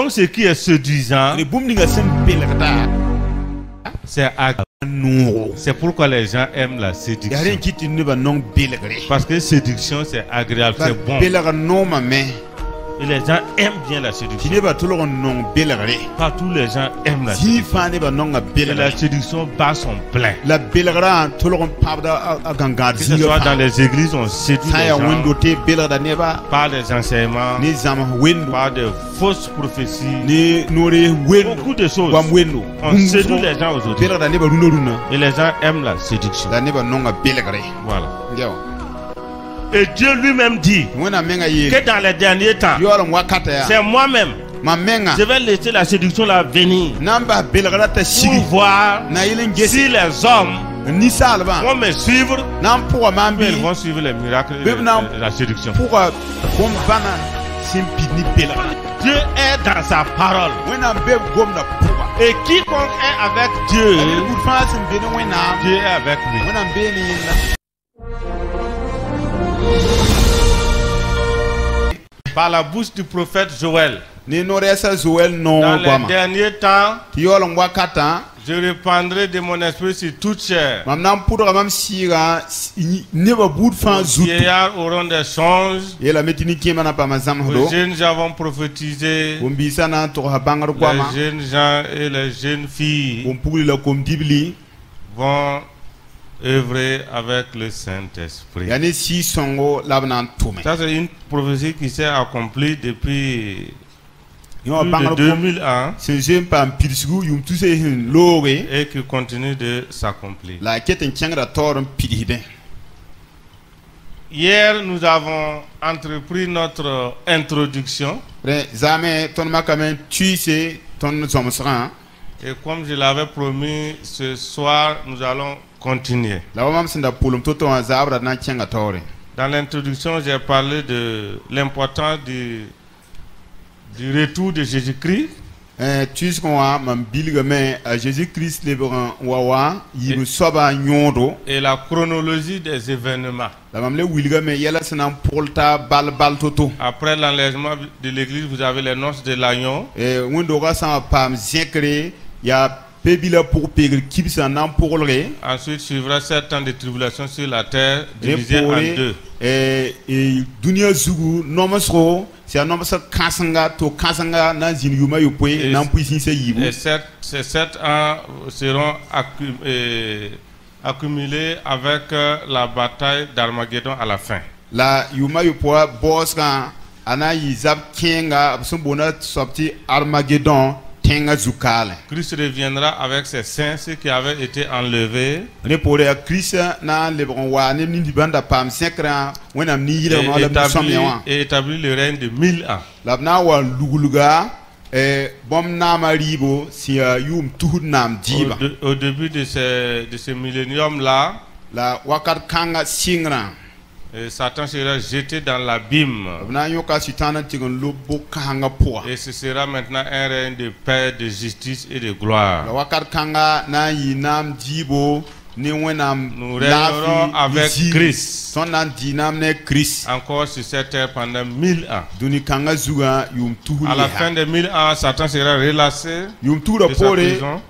Donc ce qui est séduisant, c'est agréable. C'est pourquoi les gens aiment la séduction. Parce que séduction c'est agréable, c'est bon. Et les gens aiment bien la séduction. Pas tous les gens aiment la séduction. Et la séduction bat son plein. Que ce soit dans les églises, on séduit les gens par des enseignements, par de fausses prophéties, beaucoup de choses. On séduit les gens aujourd'hui. Et les gens aiment la séduction. Voilà. Et Dieu lui-même dit que dans les derniers temps, c'est moi-même. Je vais laisser la séduction là venir pour voir si les hommes vont me suivre, mais ils vont suivre les miracles de la séduction. Dieu est dans sa parole. Et quiconque est avec Dieu, Dieu est avec lui. Par la bouche du prophète Joël. Dans les derniers temps, je répandrai de mon esprit sur toute chair. Les vieillards auront des songes. Les jeunes gens vont prophétiser. Les jeunes gens et les jeunes filles vont œuvrer avec le Saint-Esprit. Ça, c'est une prophétie qui s'est accomplie depuis plus de 2000 ans et qui continue de s'accomplir. Hier, nous avons entrepris notre introduction. Et comme je l'avais promis, ce soir, nous allons continuer. Dans l'introduction, j'ai parlé de l'importance du retour de Jésus-Christ. Et la chronologie des événements. Après l'enlèvement de l'église, vous avez les noces de l'agneau. Ensuite suivra 7 ans de tribulation sur la terre, divisé en deux. Et ces 7 ans seront accumulés avec la bataille d'Armageddon à la fin. Christ reviendra avec ses saints, ceux qui avaient été enlevés, et établir le règne de 1000 ans. Au début de ce millénium-là, Satan sera jeté dans l'abîme. Et ce sera maintenant un règne de paix, de justice et de gloire. Nous règnerons avec Christ encore sur cette terre pendant 1000 ans. À la fin de 1000 ans, Satan sera relâché de sa prison.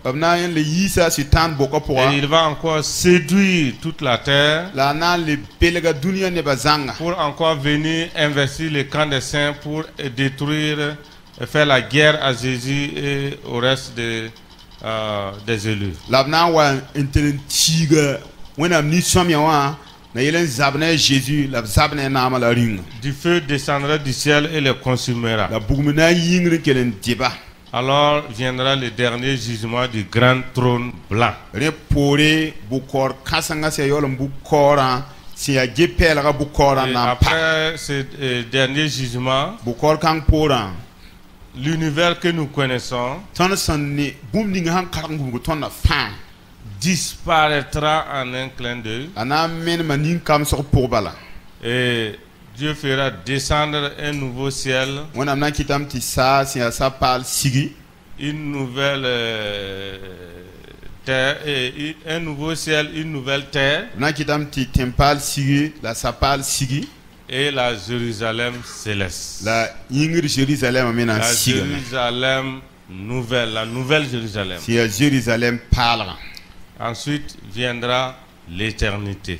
Et il va encore séduire toute la terre pour encore venir investir le camp des saints pour détruire et faire la guerre à Jésus et au reste des élus. Du feu descendra du ciel et les consumera. Alors viendra le dernier jugement du grand trône blanc. Et après ce dernier jugement, l'univers que nous connaissons disparaîtra en un clin d'œil. Et Dieu fera descendre un nouveau ciel, une nouvelle terre, et un nouveau ciel, une nouvelle terre. et la Jérusalem céleste. La Jérusalem nouvelle, la nouvelle Jérusalem. Ensuite viendra l'éternité.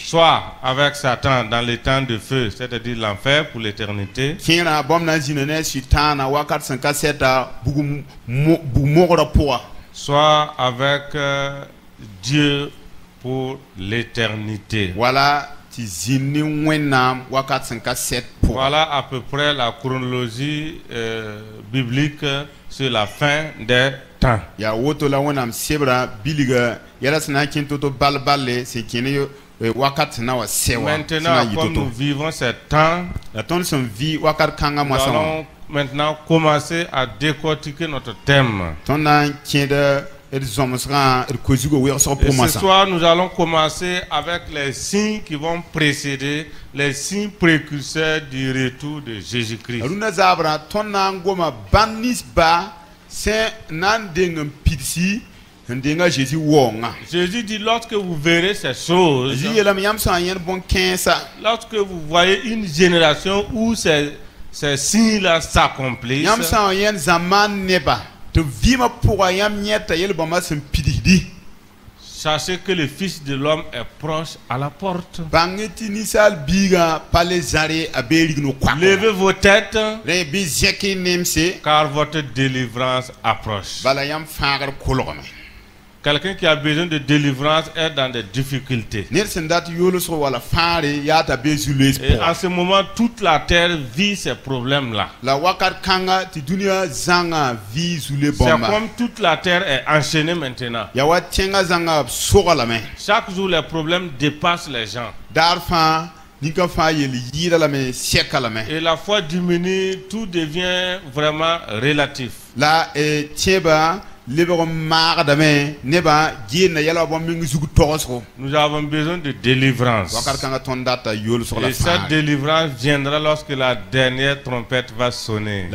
Soit avec Satan dans les temps de feu, c'est-à-dire l'enfer pour l'éternité. Soit avec Dieu pour l'éternité. Voilà à peu près la chronologie biblique sur la fin des temps. Maintenant, comme nous vivons ces temps, nous allons maintenant commencer à décortiquer notre thème. Et ce soir, nous allons commencer avec les signes qui vont précéder, les signes précurseurs du retour de Jésus-Christ. Jésus dit, lorsque vous verrez ces choses, lorsque vous voyez une génération où ces signes-là s'accomplissent, sachez que le Fils de l'homme est proche à la porte. Levez vos têtes, car votre délivrance approche. Quelqu'un qui a besoin de délivrance est dans des difficultés. Et en ce moment, toute la terre vit ces problèmes-là. C'est comme toute la terre est enchaînée maintenant. Chaque jour, les problèmes dépassent les gens. Et la foi diminue, tout devient vraiment relatif. Nous avons besoin de délivrance. Et cette délivrance viendra lorsque la dernière trompette va sonner.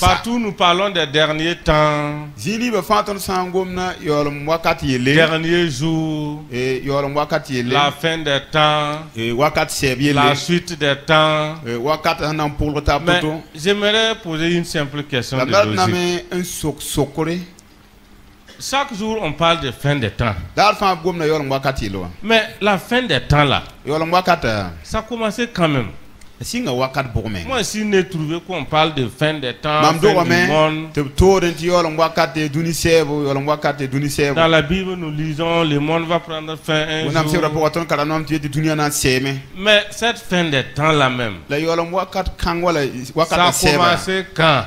Partout nous parlons des derniers temps, derniers jours, la fin des temps, la suite des temps. Mais j'aimerais poser une simple question de logique. Chaque jour on parle de fin des temps. Mais la fin des temps là, ça a commencé quand même. Moi, si je trouvé qu'on parle de fin des temps, fin du monde. Dans la Bible, nous lisons le monde va prendre fin un jour. Mais cette fin des temps là même, ça a commencé quand?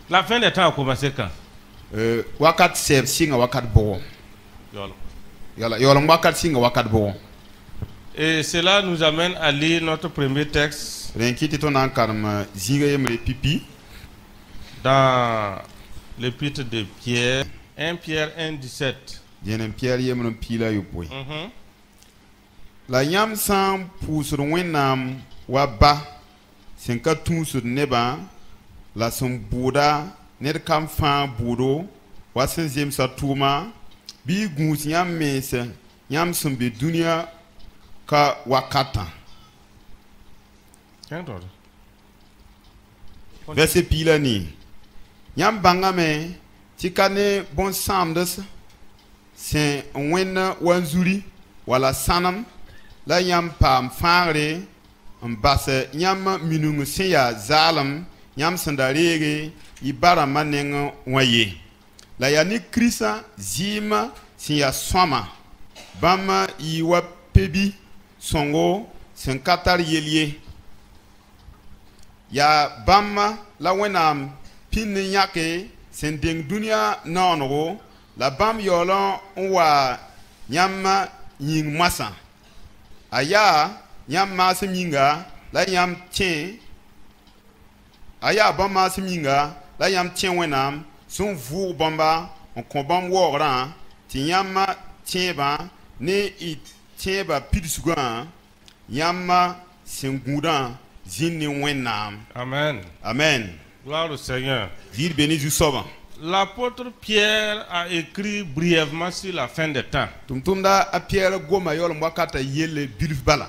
La fin des temps a commencé quand? Et cela nous amène à lire notre premier texte dans l'épître de Pierre, 1 Pierre 1:17. La yam sam pusur wenam waba senka tunsur neba la som buda ned kam fa budo wasen zem sa tuma bi gus yam mese yam som be dunia ka wakata. Verset pila ni yam bangame tikane bon samdes sen wenna wanzuri wala sanam la yam pam fare mbase yam minung seya zalam yam sandarege ibara maneng waye la yani krisa zima siya swama bama iwa pebi songo senkatar yelie ya bama la wenam pin yake sending dunia nono la bam yolo wa yam ying masa aya yam maseminga la yam tien aya bam maseminga la yam tien wenam son vous bomba on kombam wora ti yam tien ba ne it tien ba pidsuga yam sengudan zini wenam. Amen. Amen. Gloire au Seigneur. Dieu béni du sauvant. L'apôtre Pierre a écrit brièvement sur la fin des temps.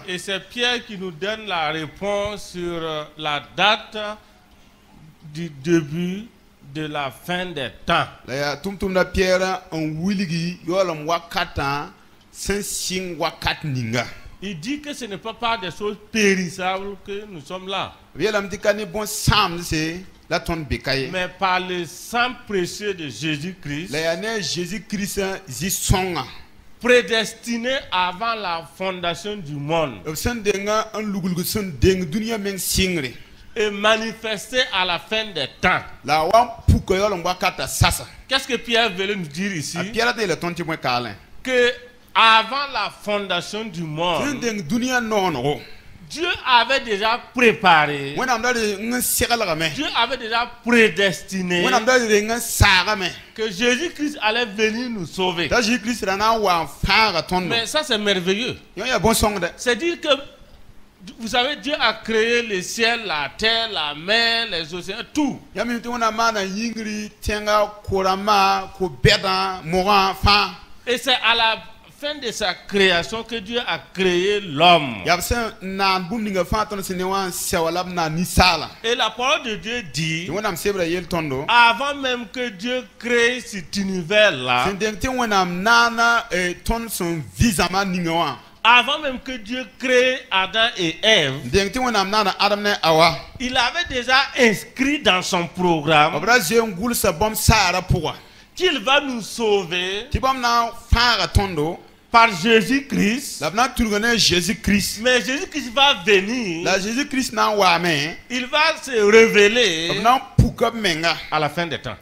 Et c'est Pierre qui nous donne la réponse sur la date du début de la fin des temps. Il dit que ce n'est pas par des choses périssables que nous sommes là, mais par le sang précieux de Jésus-Christ, prédestiné avant la fondation du monde et manifesté à la fin des temps. Qu'est-ce que Pierre voulait nous dire ici? Que avant la fondation du monde, Dieu avait déjà préparé, Dieu avait déjà prédestiné que Jésus-Christ allait venir nous sauver. Mais ça, c'est merveilleux. C'est dire que, vous savez, Dieu a créé le ciel, la terre, la mer, les océans, tout. Et c'est à la fin de sa création que Dieu a créé l'homme. Et la parole de Dieu dit, avant même que Dieu crée cet univers-là, avant même que Dieu crée Adam et Ève, il avait déjà inscrit dans son programme qu'il va nous sauver par Jésus-Christ. Mais Jésus-Christ va venir. Il va se révéler à la fin des temps.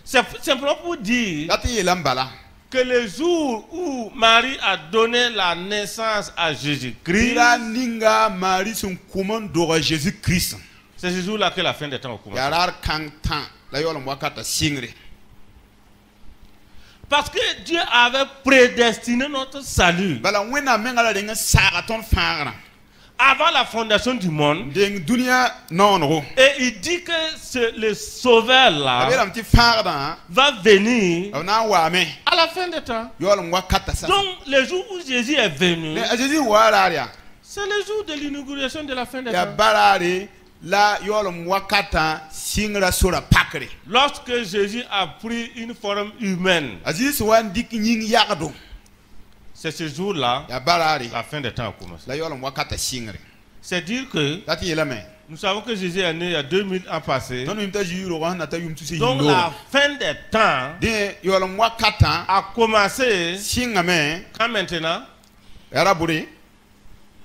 C'est simplement pour dire que le jour où Marie a donné la naissance à Jésus-Christ, c'est ce jour-là que la fin des temps a commencé. Parce que Dieu avait prédestiné notre salut avant la fondation du monde. Et il dit que le sauveur là va venir à la fin des temps. Donc le jour où Jésus est venu, c'est le jour de l'inauguration de la fin des temps. Lorsque Jésus a pris une forme humaine, c'est ce jour-là, la fin des temps a commencé. C'est dire que nous savons que Jésus est né il y a 2000 ans passés. Donc la fin des temps a commencé quand maintenant? Il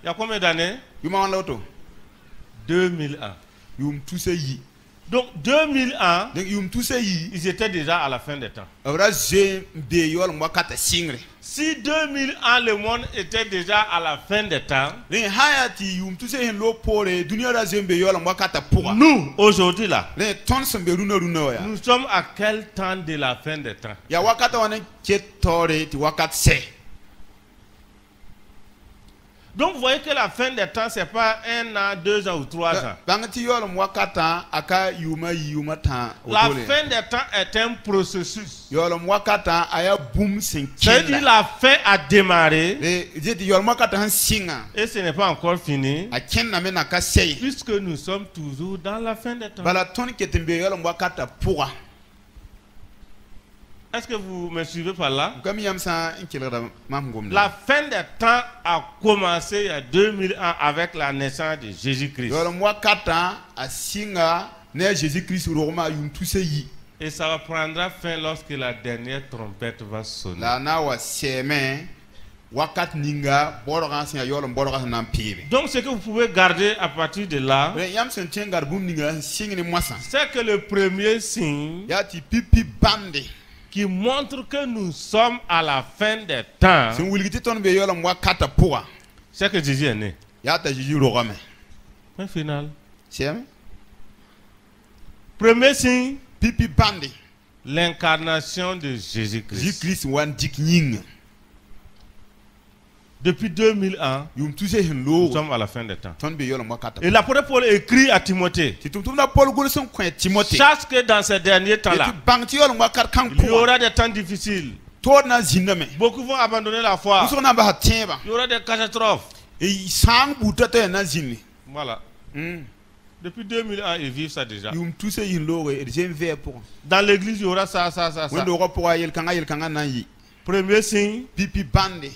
y a combien d'années? 2000 ans. Donc 2000 ans, ils étaient déjà à la fin des temps. Si 2000 ans le monde était déjà à la fin des temps, nous aujourd'hui là, nous sommes à quel temps de la fin des temps? Donc vous voyez que la fin des temps, ce n'est pas 1 an, 2 ans ou 3 ans. La fin des temps est un processus. C'est-à-dire la fin a démarré et ce n'est pas encore fini, puisque nous sommes toujours dans la fin des temps. Est-ce que vous me suivez par là? La fin des temps a commencé il y a 2000 ans avec la naissance de Jésus-Christ. Et ça prendra fin lorsque la dernière trompette va sonner. Donc ce que vous pouvez garder à partir de là, c'est que le premier signe qui montre que nous sommes à la fin des temps, c'est que Jésus est né. Point final. Premier signe, l'incarnation de Jésus-Christ. Depuis 2000 ans, nous sommes à la fin des temps. Et l'apôtre Paul écrit à Timothée, sache que dans ces derniers temps-là, il y aura des temps difficiles. Beaucoup vont abandonner la foi. Il y aura des catastrophes. Voilà. Depuis 2000 ans, ils vivent ça déjà. Dans l'église, il y aura ça. Premier signe,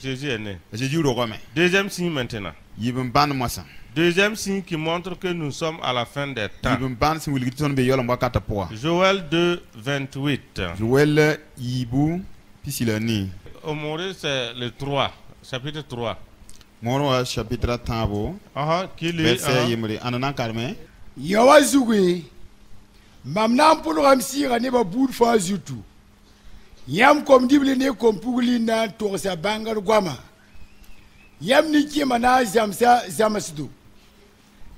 Jésus est né. Deuxième signe maintenant. Deuxième signe qui montre que nous sommes à la fin des temps. Joël 2, 28. Au Maurice, c'est le 3, chapitre 3. Moro chapitre 3. Verset Yawazugwe mamna mpulu ramsira ne ba bud fa zutu yam kom dibli ne kom pugli na to sa bangal gwama yam ni kima na zamsa zamasidu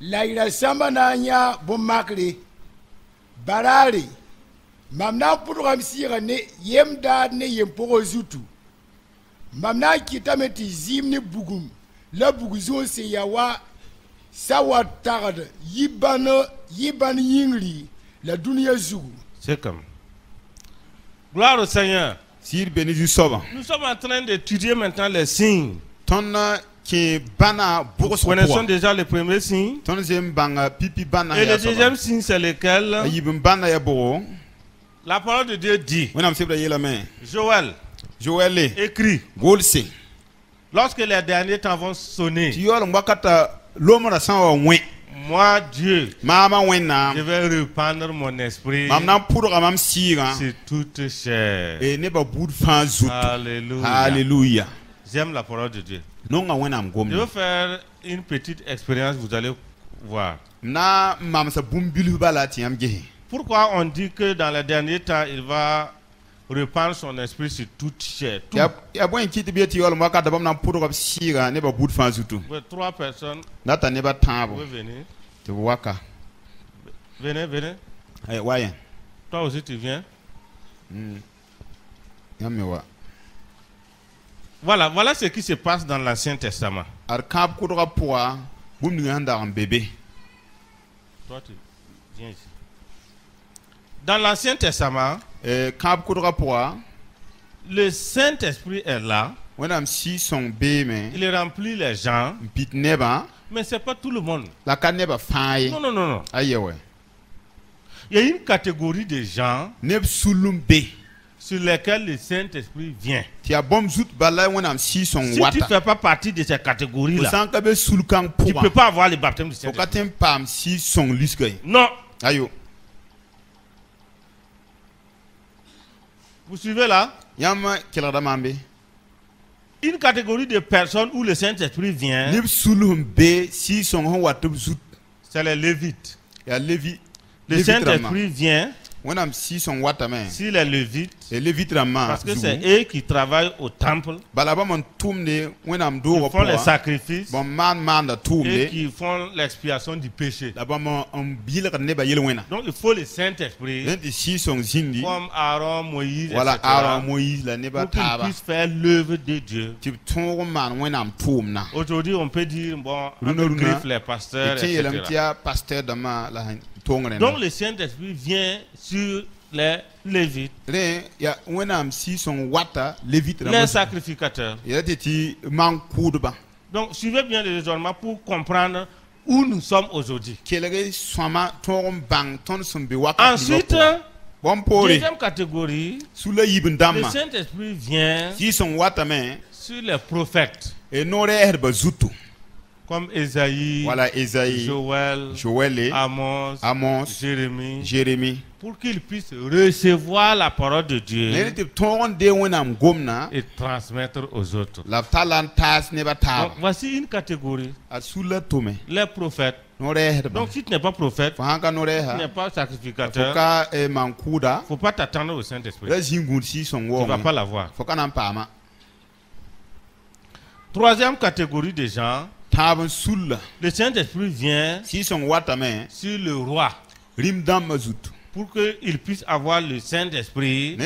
la ila samba na nya bo makre barari mamna mpulu ramsira ne yem da ne yem poro zutu mamna kitameti zimni bugum la buguzo se yawa sawa tarde yiban yingli la dunia zugu. C'est comme. Gloire au Seigneur. Nous sommes en train d'étudier maintenant les signes. Nous connaissons déjà le premier signe. Et le deuxième signe, c'est lequel? La parole de Dieu dit. Joël écrit. Lorsque les derniers temps vont sonner, moi, Dieu, je vais répandre mon esprit sur toute chair. Alléluia. J'aime la parole de Dieu. Je vais faire une petite expérience, vous allez voir. Pourquoi on dit que dans les derniers temps, il va répandre son esprit sur toute chair? Trois personnes. Vous venez. Venez. Toi aussi tu viens. Voilà ce qui se passe dans l'Ancien Testament. Toi tu viens ici. Dans l'Ancien Testament, le Saint-Esprit est là. Il remplit les gens. Mais ce n'est pas tout le monde. Non. Il y a une catégorie de gens sur lesquels le Saint-Esprit vient. Si tu ne fais pas partie de cette catégorie-là, tu ne peux pas avoir le baptême du Saint-Esprit. Non. Vous suivez là? Une catégorie de personnes où le Saint-Esprit vient, c'est les Lévites. Le Saint-Esprit vient si les Lévites, parce que c'est eux qui travaillent au temple, qui font les sacrifices et qui font l'expiation du péché. Donc il faut le Saint-Esprit comme Aaron, Moïse, etc., pour qu'ils puissent faire l'œuvre de Dieu. Aujourd'hui on peut dire, bon, on griffe les pasteurs, etc. Donc le Saint-Esprit vient sur les Lévites, les sacrificateurs. Donc suivez bien le raisonnement pour comprendre où nous sommes aujourd'hui. Ensuite, deuxième catégorie, le Saint-Esprit vient sur les prophètes. Comme Esaïe, Joël, Amos, Jérémie, pour qu'ils puissent recevoir la parole de Dieu et transmettre aux autres. Donc, voici une catégorie, les prophètes. Donc si tu n'es pas prophète, tu n'es pas sacrificateur, il ne faut pas t'attendre au Saint-Esprit. Tu ne vas pas l'avoir. Troisième catégorie de gens, le Saint-Esprit vient sur le roi pour qu'il puisse avoir le Saint-Esprit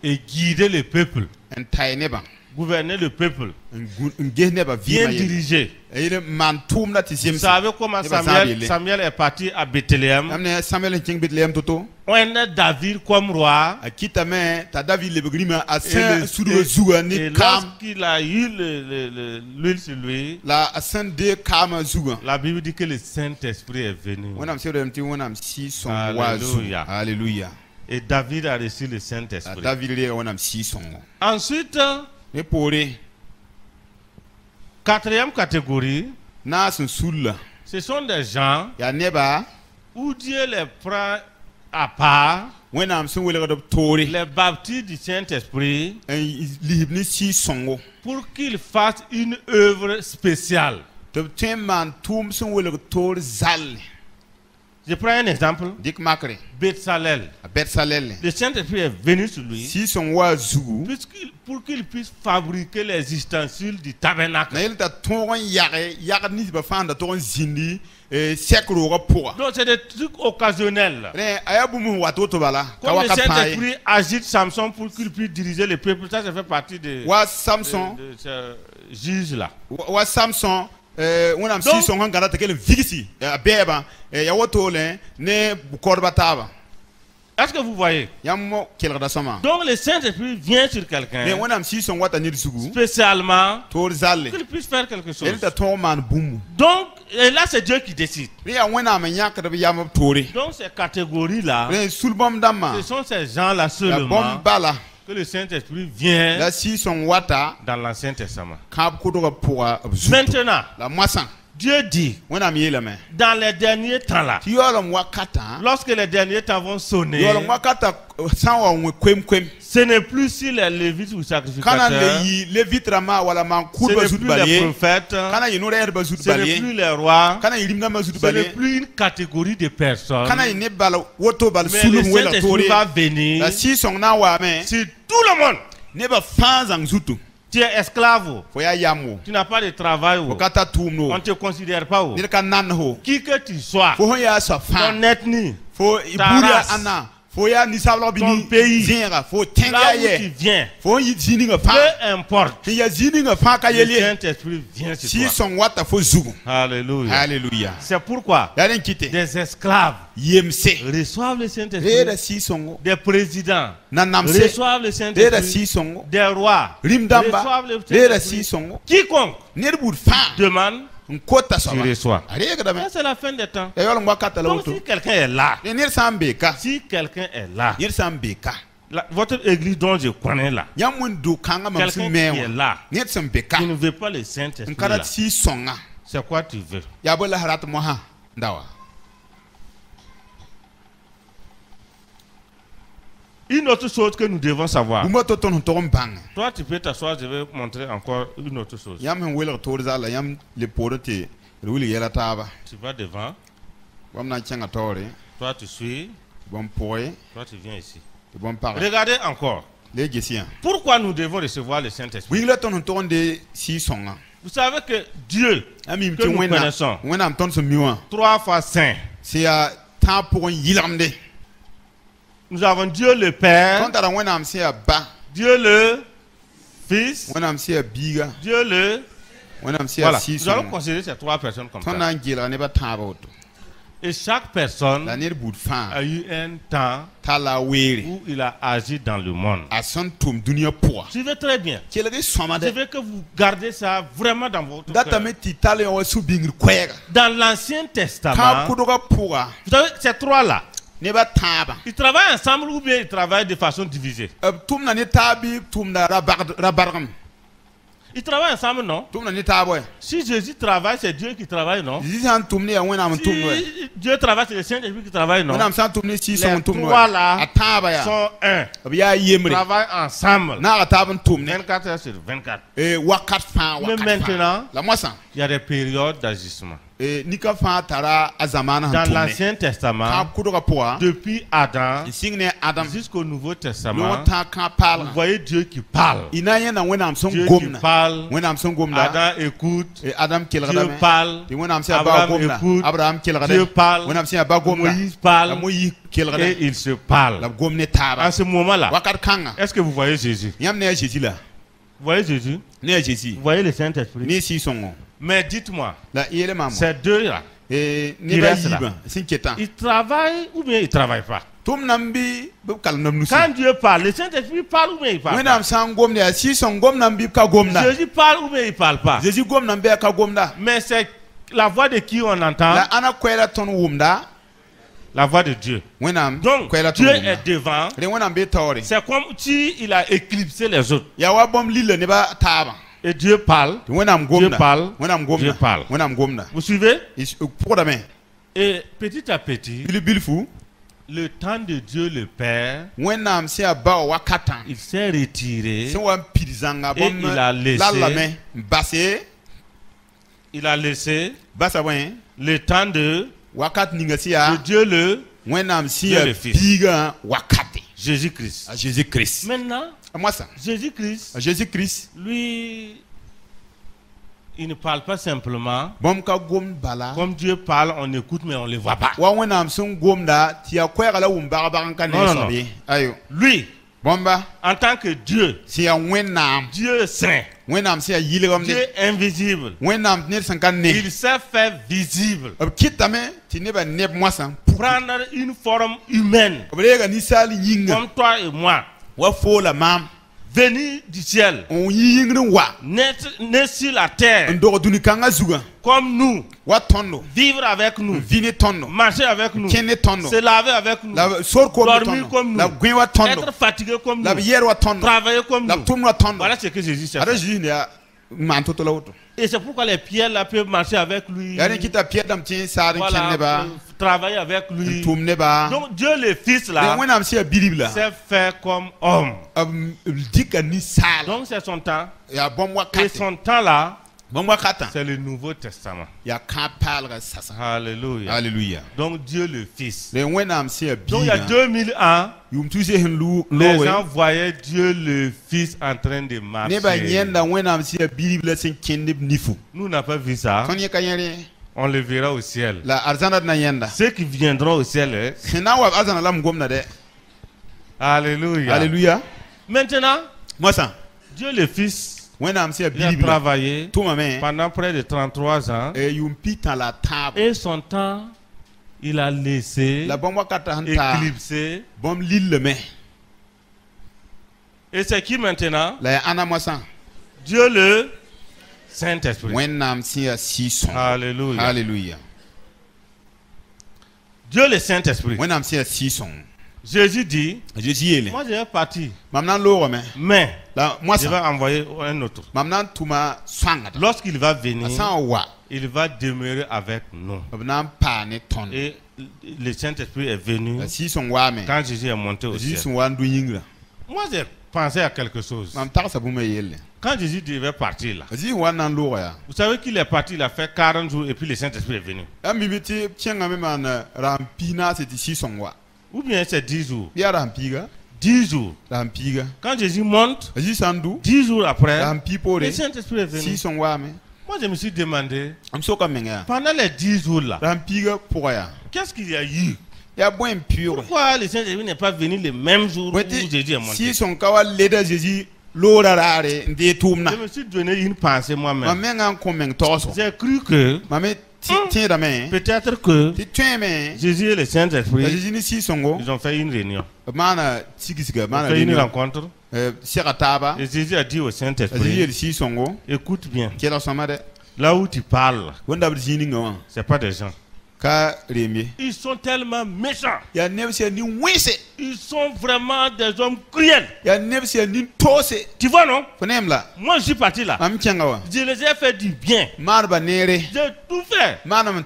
et guider le peuple. gouverner le peuple, bien dirigé. Vous savez comment Samuel est parti à Bethléem. On a David comme roi. Et lorsqu'il a eu l'huile sur lui, la Bible dit que le Saint-Esprit est venu. Alléluia. Alléluia. Et David a reçu le Saint-Esprit. Ensuite, quatrième catégorie, ce sont des gens où Dieu les prend à part, les baptisent du Saint-Esprit pour qu'ils fassent une œuvre spéciale. Je prends un exemple. Betsalel. Le Saint-Esprit est venu sur lui pour qu'il puisse fabriquer les ustensiles du tabernacle. Donc c'est des trucs occasionnels. Comme le Saint-Esprit agite Samson pour qu'il puisse diriger le peuple, ça fait partie de ce juge-là. Samson. Est-ce que vous voyez? Donc le Saint-Esprit vient sur quelqu'un spécialement pour qu'il puisse faire quelque chose. Donc, et là c'est Dieu qui décide. Donc ces catégories-là, ce sont ces gens-là seulement que le Saint-Esprit vient dans l'Ancien Testament. Maintenant, Dieu dit, dans les derniers temps là, lorsque les derniers temps vont sonner, ce n'est plus si les Lévites ou sacrificateurs, ce n'est plus les prophètes, ce n'est plus les rois, ce n'est plus une catégorie de personnes, mais le Saint-Esprit va venir sur tout le monde. Tu es esclave, tu n'as pas de travail, on ne te considère pas. Qui que tu sois, ton ethnie, ta race, ton pays, là où tu viens, peu importe, le Saint-Esprit vient sur toi. Alléluia. C'est pourquoi des esclaves reçoivent le Saint-Esprit, des présidents reçoivent le Saint-Esprit, des rois reçoivent le Saint-Esprit. Quiconque demande, tu reçois. C'est la fin des temps. Donc si quelqu'un est là, votre église dont je connais là, quelqu'un qui est là, qui ne veut pas le Saint-Esprit là, c'est quoi tu veux? Une autre chose que nous devons savoir. Toi, tu peux t'asseoir, je vais montrer encore une autre chose. Tu vas devant. Toi, tu suis. Toi, tu viens ici. Regardez encore. Pourquoi nous devons recevoir le Saint-Esprit? Vous savez que Dieu, que nous connaissons, 3 fois saint. Nous avons Dieu le Père, Dieu le Fils, Dieu le... Voilà, nous allons considérer ces 3 personnes comme ça. Et chaque personne a eu un temps où il a agi dans le monde. Suivez très bien. Je veux que vous gardez ça vraiment dans votre cœur. Dans l'Ancien Testament, vous savez, ces 3-là, ils travaillent ensemble ou bien ils travaillent de façon divisée? Ils travaillent ensemble, non? Si Jésus travaille, c'est Dieu qui travaille, non? Si Dieu travaille, c'est le Saint-Esprit qui travaille, non? Les 3-là sont un. Ils travaillent ensemble 24 heures sur 24. Mais maintenant, il y a des périodes d'agissement. Dans l'Ancien Testament, depuis Adam jusqu'au Nouveau Testament, vous voyez Dieu qui parle. Dieu qui parle. Adam écoute. Dieu parle. Abraham écoute. Dieu parle. Moïse parle. Et il se parle. En ce moment-là, est-ce que vous voyez Jésus? voyez Jésus? Vous voyez le Saint-Esprit? Mais dites-moi, ces deux-là, qui restent là, ils travaillent ou bien ils ne travaillent pas? Quand Dieu parle, le Saint-Esprit parle ou bien il parle pas? Jésus parle ou bien il ne parle pas? Mais c'est la voix de qui on entend? La voix de Dieu. Donc Dieu est devant. C'est comme si il a éclipsé les autres. Et Dieu parle. Dieu parle. Dieu parle. Vous suivez? Et petit à petit, le temps de Dieu le Père, il s'est retiré et il a laissé le temps de Dieu le Fils, Jésus-Christ. Maintenant, Jésus-Christ, lui, il ne parle pas simplement. Comme Dieu parle, on écoute mais on ne le voit pas. Non. Lui, en tant que Dieu, Dieu saint, Dieu invisible, il s'est fait visible. Prendre une forme humaine, comme toi et moi. Venir du ciel, naître sur la terre, comme nous, vivre avec nous, marcher avec nous, se laver avec nous, dormir comme nous, être fatigué comme nous, travailler comme nous. Voilà ce que Jésus s'est fait. Et c'est pourquoi les pierres là peuvent marcher avec lui. Voilà, travailler avec lui. Donc Dieu le Fils là s'est fait comme homme. Donc c'est son temps. Et son temps là, c'est le Nouveau Testament. Alléluia. Alléluia. Donc Dieu le Fils. Donc il y a 2000 ans, les gens voyaient Dieu le Fils en train de marcher. Nous n'avons pas vu ça. On le verra au ciel. Ceux qui viendront au ciel. Alléluia. Alléluia. Maintenant, Dieu le Fils, il a travaillé pendant près de 33 ans. Et son temps, il a laissé éclipser. Et c'est qui maintenant? Dieu le Saint-Esprit. Alléluia. Alléluia. Dieu le Saint-Esprit. Jésus dit, moi je vais partir, mais je vais envoyer un autre. Lorsqu'il va venir, il va demeurer avec nous. Et le Saint-Esprit est venu quand Jésus est monté au ciel. Moi j'ai pensé à quelque chose. Quand Jésus devait partir là, vous savez qu'il est parti, il a fait 40 jours et puis le Saint-Esprit est venu. Ou bien c'est 10 jours. 10 jours. Quand Jésus monte, 10 jours après, le Saint-Esprit est venu. Moi je me suis demandé, pendant les 10 jours là, qu'est-ce qu'il y a eu? Pourquoi le Saint-Esprit n'est pas venu le même jour où Jésus est monté? Je me suis donné une pensée moi-même. J'ai cru que peut-être que Jésus et le Saint-Esprit, ils ont fait une réunion. Ils ont fait une rencontre. Et Jésus a dit au Saint-Esprit, écoute bien, là où tu parles, ce n'est pas des gens. Ils sont tellement méchants. Ils sont vraiment des hommes cruels. Tu vois, non? Moi je suis parti là. Je les ai fait du bien. J'ai tout fait.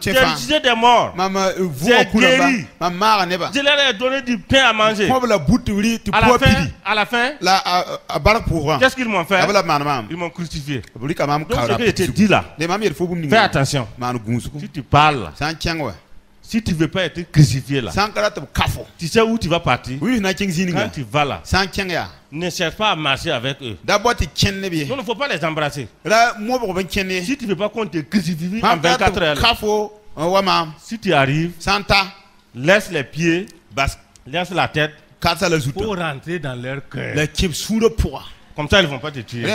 J'ai ressuscité des morts. J'ai guéri. Je leur ai donné du pain à manger. À la fin, qu'est-ce qu'ils m'ont fait? Ils m'ont crucifié. Donc ce que je te dis là, fais attention. Si tu parles, si tu ne veux pas être crucifié là, tu sais où tu vas partir. Quand tu vas là, ne cherche pas à marcher avec eux. Donc il ne faut pas les embrasser. Si tu ne veux pas qu'on te crucifie en 24 heures, si tu arrives, laisse les pieds, laisse la tête pour rentrer dans leur cœur. Comme ça, ils ne vont pas te tuer.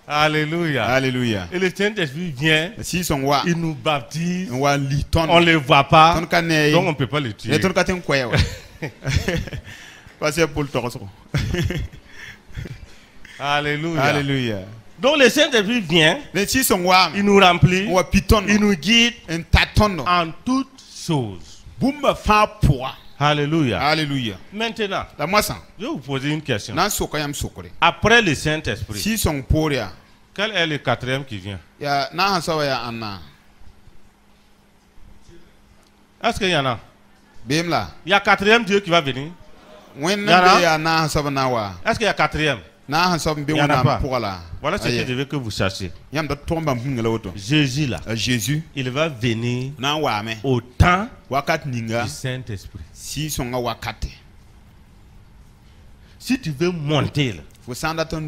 Alléluia. Alléluia. Et le Saint-Esprit vient, il nous baptise, on ne les voit pas, donc on ne peut pas les tuer. Alléluia. Alléluia. Donc le Saint-Esprit vient, il nous remplit, il nous guide en toutes choses. Alléluia. Alléluia. Maintenant, je vais vous poser une question. Après le Saint-Esprit, quel est le quatrième qui vient? Est-ce qu'il y en a? Il y a quatrième Dieu qui va venir. Est-ce qu'il y a quatrième? Il n'y en a pas. Voilà ce que je veux que vous sachiez. Jésus là, il va venir au temps du Saint-Esprit. Si tu veux monter là,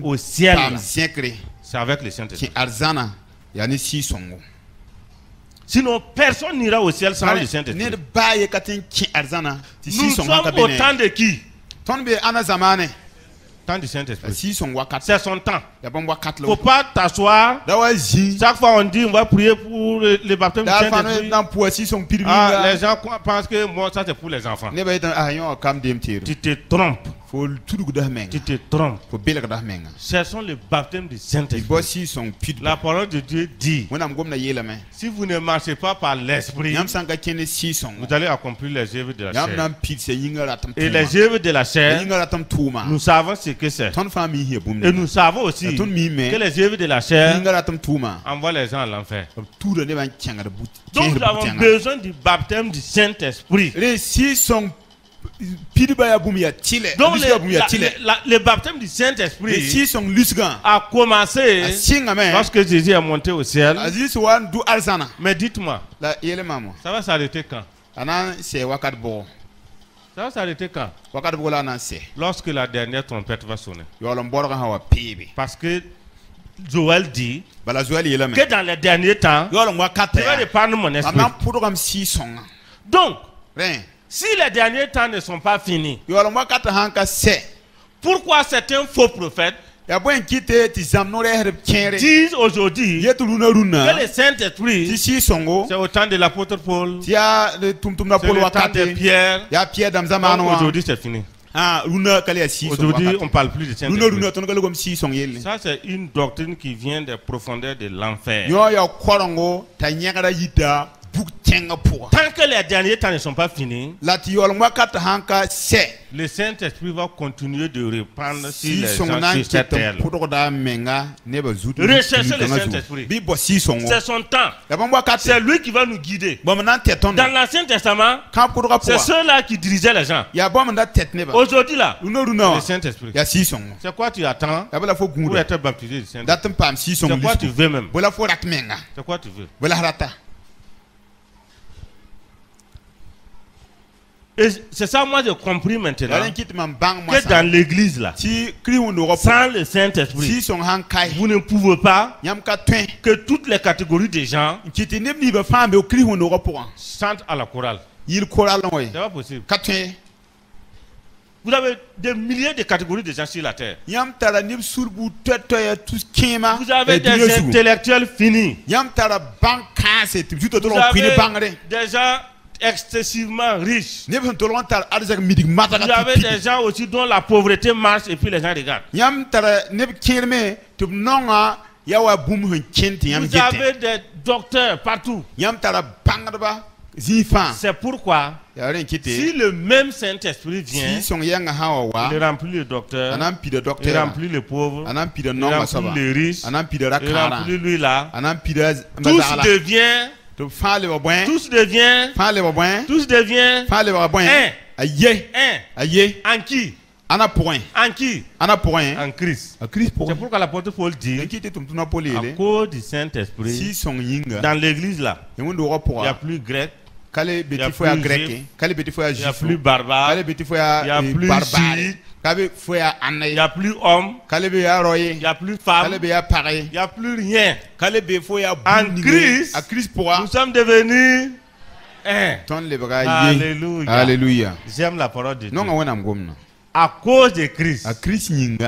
au ciel, c'est avec le Saint-Esprit. Sinon, personne n'ira au ciel sans le Saint-Esprit. Nous sommes au temps de qui? Temps du Saint-Esprit. C'est son temps. Il ne faut pas t'asseoir. Chaque fois on dit on va prier pour le baptême du Saint-Esprit. Les gens pensent que moi, ça c'est pour les enfants. Tu te trompes. Tu te trompes. Ce sont les baptêmes du Saint-Esprit. La parole de Dieu dit, si vous ne marchez pas par l'Esprit, vous allez accomplir les œuvres de la chair. Et les œuvres de la chair, nous savons ce que c'est. Et nous savons aussi que les œuvres de la chair envoient les gens à l'enfer. Donc nous avons besoin du baptême du Saint-Esprit. Donc le baptême du Saint-Esprit a commencé lorsque Jésus est monté au ciel. Mais dites-moi, ça va s'arrêter quand? Ça va s'arrêter quand? Lorsque la dernière trompette va sonner. Parce que Joël dit que dans les derniers temps, je vais répandre mon esprit. Donc, si les derniers temps ne sont pas finis, pourquoi certains faux prophètes disent aujourd'hui que le Saint-Esprit, c'est au temps de l'apôtre Paul, c'est le temps de Pierre, aujourd'hui c'est fini. Aujourd'hui on ne parle plus de Saint-Esprit. Ça c'est une doctrine qui vient des profondeurs de l'enfer. Tant que les derniers temps ne sont pas finis, le Saint-Esprit va continuer de répandre sur les gens sur cette terre. Recherchez le Saint-Esprit. C'est son temps. C'est lui qui va nous guider. Dans l'Ancien Testament, c'est ceux-là qui dirigeaient les gens. Aujourd'hui là, le Saint-Esprit. C'est quoi tu attends pour être baptisé du Saint-Esprit? C'est quoi tu veux même? C'est quoi tu veux? Et c'est ça, moi, j'ai compris maintenant que dans l'église, là, sans le Saint-Esprit, vous ne pouvez pas que toutes les catégories de gens chantent à la chorale. C'est pas possible. Vous avez des milliers de catégories de gens sur la terre. Vous avez des intellectuels finis. Vous avez des gens excessivement riches. Vous avez des gens aussi dont la pauvreté marche et puis les gens regardent. Vous avez des docteurs partout. C'est pourquoi si le même Saint-Esprit vient, il remplit le docteur, il remplit le pauvre, il remplit les riches, il remplit lui là, tous deviennent en qui? En Christ. C'est pourquoi l'apôtre Paul dit, à cause du Saint-Esprit, dans l'église là, il n'y a plus grec, il n'y a plus juif, il n'y a plus barbare, il n'y a plus chiite, il n'y a plus homme, il n'y a plus femme, il n'y a plus rien. En Christ, nous sommes devenus un. Alléluia. Alléluia. J'aime la parole de Dieu. Non, à cause de Christ, nous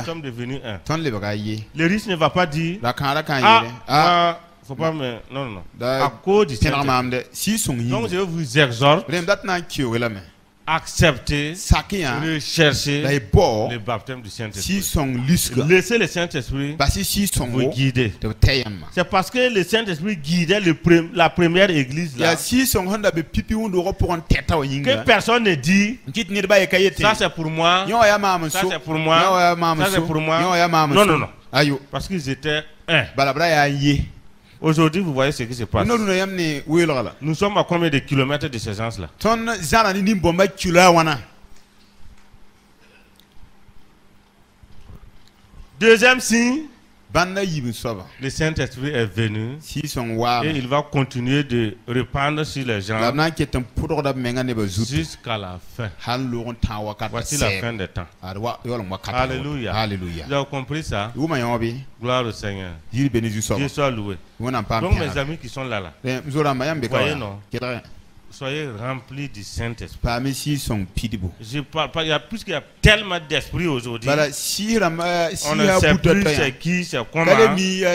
sommes devenus un. Le riche ne va pas dire faut pas me... Non. À cause du Saint-Esprit. Donc je vous exhorte, accepter, rechercher le baptême du Saint-Esprit. Laissez le Saint-Esprit vous guider. C'est parce que le Saint-Esprit guidait la première église là, que personne ne dit ça c'est pour moi, ça c'est pour moi, ça c'est pour moi. Non. Parce qu'ils étaient un. Aujourd'hui, vous voyez ce qui se passe. Nous sommes à combien de kilomètres de ces gens-là? Deuxième signe, le Saint-Esprit est venu et il va continuer de répandre sur les gens jusqu'à la fin. Voici la fin des temps. Alléluia. Vous avez compris ça? Gloire au Seigneur. Dieu soit loué. Donc mes amis qui sont là, voyez non? Soyez remplis du Saint-Esprit. Je parle pas, puisqu'il y a tellement d'esprit aujourd'hui. On ne sait plus c'est qui, c'est comment. Dieu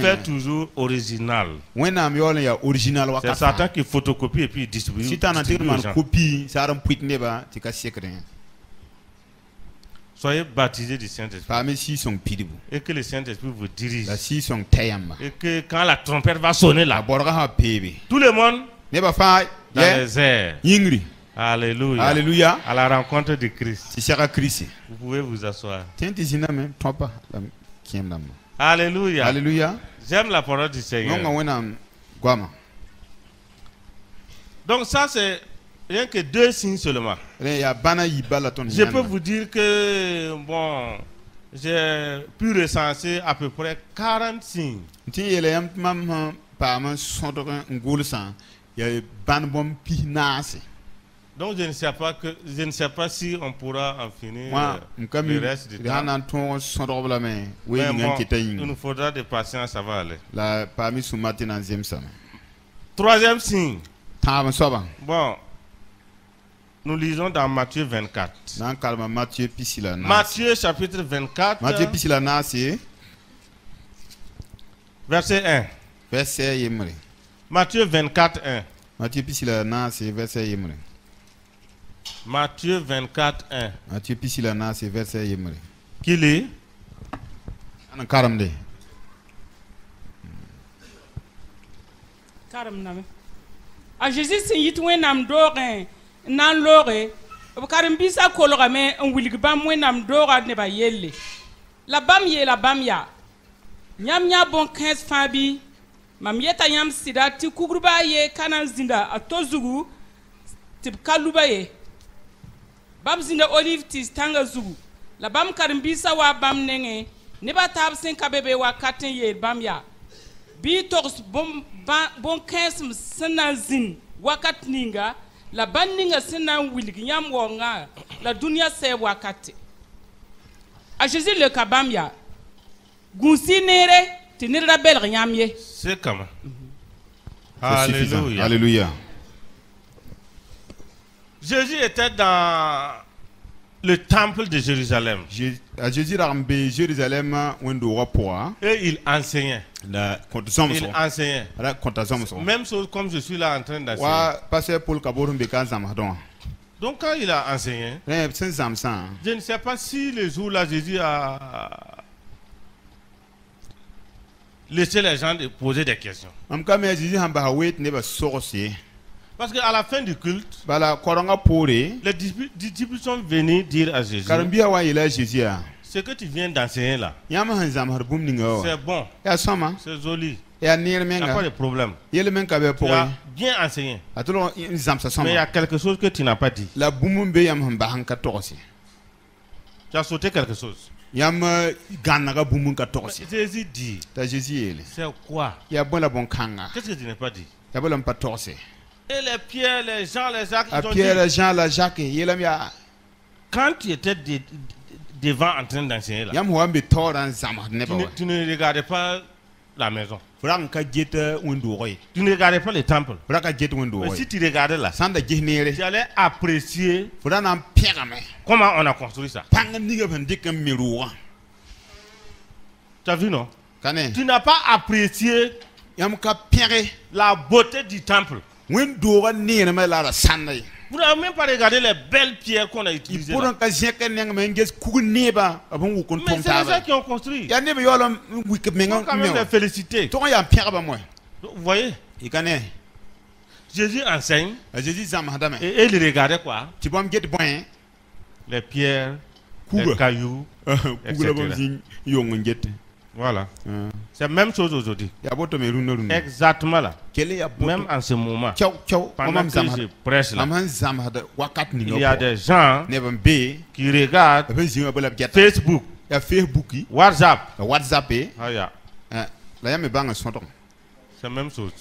fait toujours original. C'est Satan qui photocopie et puis distribue aux gens. Soyez baptisés du Saint-Esprit. Et que le Saint-Esprit vous dirige. Et que quand la trompette va sonner là, tout le monde dans les airs. Alléluia. Alléluia. À la rencontre de Christ. Vous pouvez vous asseoir. Alléluia. Alléluia. J'aime la parole du Seigneur. Donc ça c'est rien que 2 signes seulement. Je peux vous dire que bon, j'ai pu recenser à peu près 40 signes. Donc je ne sais pas si on pourra en finir le reste du temps. Mais bon, il nous faudra de patience, ça va aller. Troisième signe. Bon, nous lisons dans Matthieu 24. Matthieu chapitre 24. Verset 1. Matthieu 24, 1. Matthieu 24, 1. Qui lit? A Jésus s'est dit nam dorin nan lore karim bisa kolora me en wilg bam nam dora ne ba yelle la bam ya nyam nya bon 15 fabi mam yeta nyam sida ti kugruba ye kanan zinda atozugu tip kaluba ye bam zinda olive ti tanga zugu la bam karim bisa wa bam nenge ne ba tab sen kabebe wa katen ye bam ya bi tox bon 15 sanazin wakat ninga la banninga sinan wilgi nyam wonga la dunia se wakati a Jésus le kabamya gunsi nere tinira bel nyamye c'est comment. Alléluia. Alléluia. Jésus était dans le temple de Jérusalem. Jésus rambe Jérusalem et il enseignait. Même chose comme je suis là en train d'enseigner. Donc quand il a enseigné, je ne sais pas si le jour là Jésus a laissé les gens de poser des questions. Parce qu'à la fin du culte, les disciples sont venus dire à Jésus, ce que tu viens d'enseigner là, c'est bon, c'est joli, il n'y a pas de problème. Tu as bien enseigné, mais il y a quelque chose que tu n'as pas dit. Tu as sauté quelque chose. Jésus dit, c'est quoi? Qu'est-ce que tu n'as pas dit? Et les Pierre, les Jean, les Jacques, ils ont dit, quand tu étais devant en train d'enseigner là, tu ne regardais pas la maison. Tu ne regardais pas le temple. Mais si tu regardais là, tu allais apprécier comment on a construit ça. Tu as vu, non? Tu n'as pas apprécié la beauté du temple. Vous n'avez même pas regardé les belles pierres qu'on a utilisées là. Mais c'est les gens qui ont construit. Il faut quand même les féliciter. Vous voyez? Jésus enseigne. Et il regardait quoi? Les pierres, les cailloux, etc. Voilà. C'est la même chose aujourd'hui. Exactement là. Même en ce moment. Pendant que je prêche là, il y a des gens qui regardent Facebook, WhatsApp. C'est la même chose.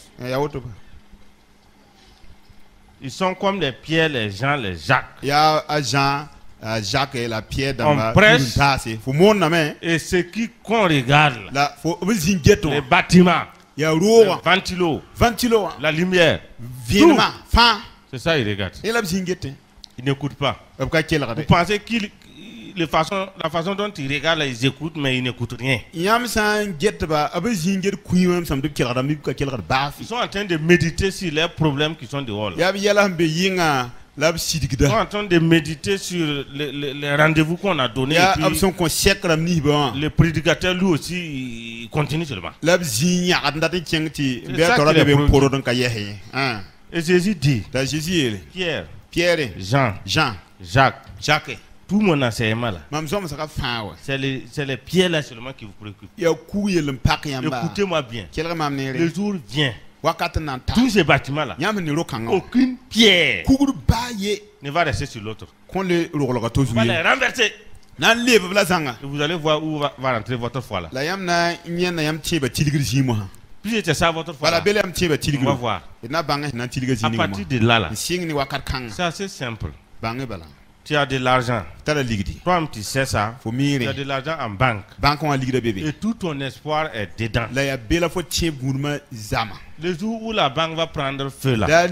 Ils sont comme les pierres, les gens, les Jacques. Jacques et la pierre dans on prêche et ce qu'on regarde là, les bâtiments, le ventilo, la lumière, c'est ça il regarde. Il n'écoute pas. Vous pensez la façon dont ils regardent là, ils écoutent mais ils n'écoutent rien. Ils sont en train de méditer sur les problèmes qui sont dehors là. Ils sont en train de méditer sur les rendez-vous qu'on a donnés. Le prédicateur lui aussi il continue seulement. Et Jésus dit, Pierre, Jean, Jacques, tout mon enseignement là, c'est les pierres là seulement qui vous préoccupent. Écoutez-moi bien, le jour vient. Tous ces bâtiments là, aucune pierre ne va rester sur l'autre. On va les renverser. Et vous allez voir où va rentrer votre foi là. Puis c'était ça votre foi là. On va voir. À partir de là, c'est assez simple. Tu as de l'argent. Toi, tu sais ça. Tu as de l'argent en banque. Et tout ton espoir est dedans. Le jour où la banque va prendre feu là,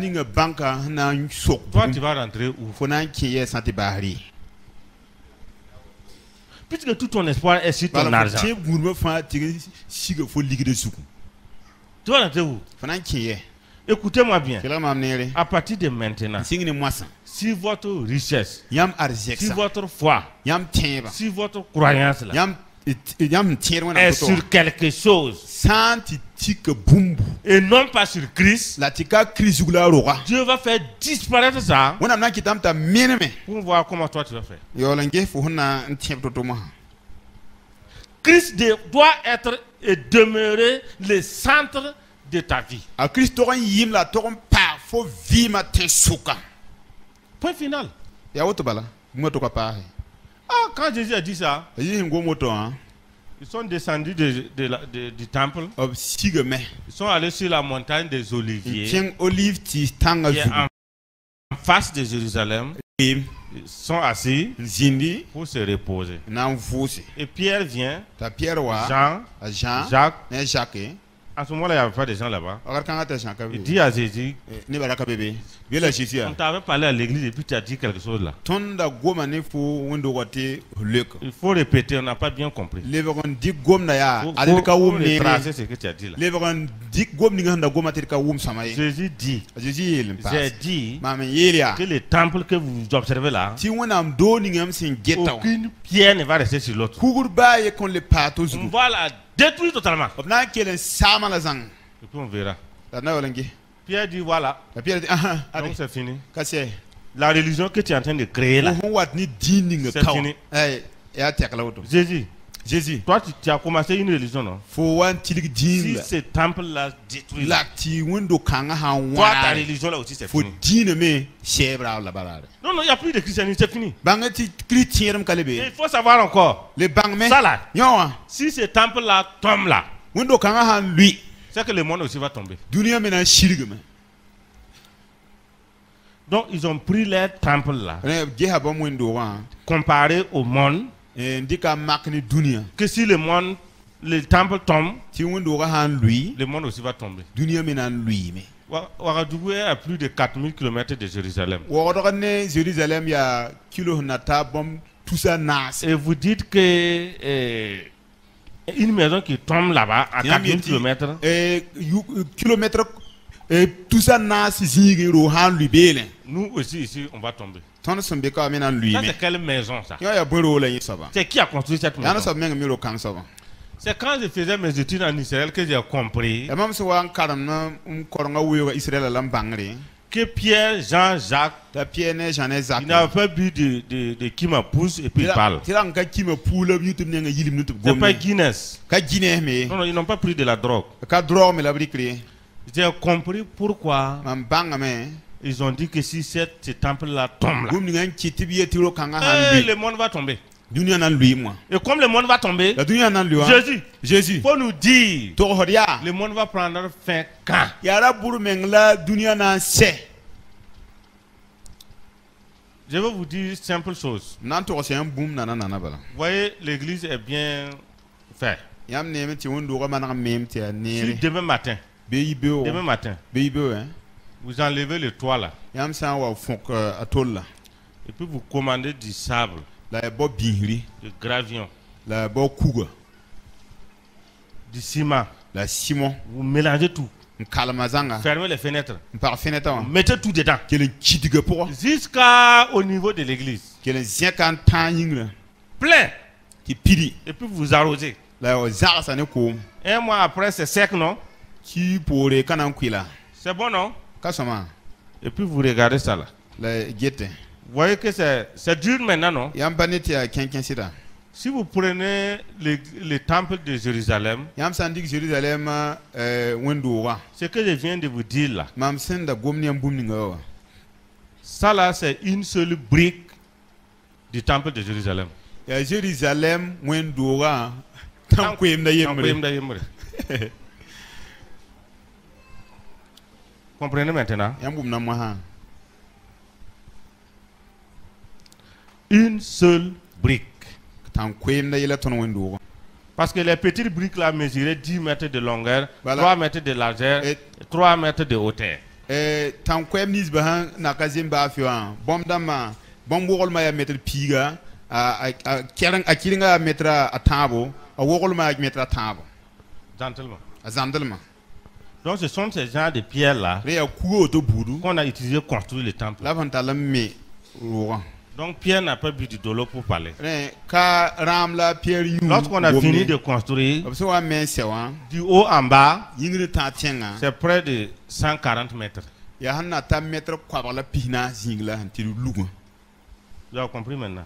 toi tu vas rentrer où? Puisque tout ton espoir est sur ton argent, tu vas rentrer où? Écoutez-moi bien. À partir de maintenant, si votre richesse, si votre foi, si votre croyance là, est sur quelque chose et non pas sur Christ, Dieu va faire disparaître ça pour voir comment toi tu vas faire. Christ doit être et demeurer le centre de ta vie. Point final. Ah, quand Jésus a dit ça, ils sont descendus du temple. Ils sont allés sur la montagne des Oliviers, qui est en face de Jérusalem. Ils sont assis pour se reposer. Et Pierre vient, Jean, Jacques. En ce moment-là, il n'y avait pas de gens là-bas. Il dit à Jésus, on t'avait parlé à l'église et puis tu as dit quelque chose là. Il faut répéter, on n'a pas bien compris. Il faut retracer ce que tu as dit là. Jésus dit, j'ai dit que le temple que vous observez là, aucune pierre ne va rester sur l'autre. On va la détruire totalement. Et puis on verra. Pierre dit voilà. Donc c'est fini. La religion que tu es en train de créer là, c'est fini. Jésus, toi tu as commencé une religion, non? Si ce temple là détruit, toi ta religion là aussi c'est fini. Non, il n'y a plus de christianisme, c'est fini. Et il faut savoir encore, ça là, si ce temple là tombe là, c'est que le monde aussi va tomber. Donc ils ont pris leur temple là, comparé au monde, que si le monde le temple tombe, le monde aussi va tomber. Ouagadougou est à plus de 4000 km de Jérusalem. Et vous dites que une maison qui tombe là-bas à 4000 km. Nous aussi ici on va tomber. Ça c'est quelle maison ça? C'est qui a construit cette maison? C'est quand je faisais mes études en Israël que j'ai compris que Pierre, Jean, Jacques, ils n'avaient pas bu de qui me pousse et puis ils parlent. C'est pas Guinness. Non, ils n'ont pas pris de la drogue. J'ai compris pourquoi ils ont dit que si ce temple-là tombe là, le monde va tomber. Et comme le monde va tomber, Jésus faut nous dire le monde va prendre fin quand. Je vais vous dire une simple chose. Vous voyez, l'église est bien faite. Si demain matin, vous enlevez le toit là, et puis vous commandez du sable, du gravion, du ciment, vous mélangez tout, fermez les fenêtres, mettez tout dedans jusqu'au niveau de l'église, plein, et puis vous arrosez. Un mois après c'est sec, non? C'est bon, non? Et puis vous regardez ça là. Vous voyez que c'est dur maintenant, non? Si vous prenez le temple de Jérusalem, ce que je viens de vous dire là, ça là c'est une seule brique du temple de Jérusalem. Comprenez maintenant? Une seule brique. Parce que les petites briques là mesuraient 10 mètres de longueur, 3 mètres de largeur, et 3 mètres de hauteur. Gentlemen. Donc ce sont ces genres de pierres là qu'on a utilisé pour construire le temple. Donc Pierre n'a pas bu du dolo pour parler. Lorsqu'on a fini de construire, du haut en bas, c'est près de 140 mètres. Vous avez compris maintenant?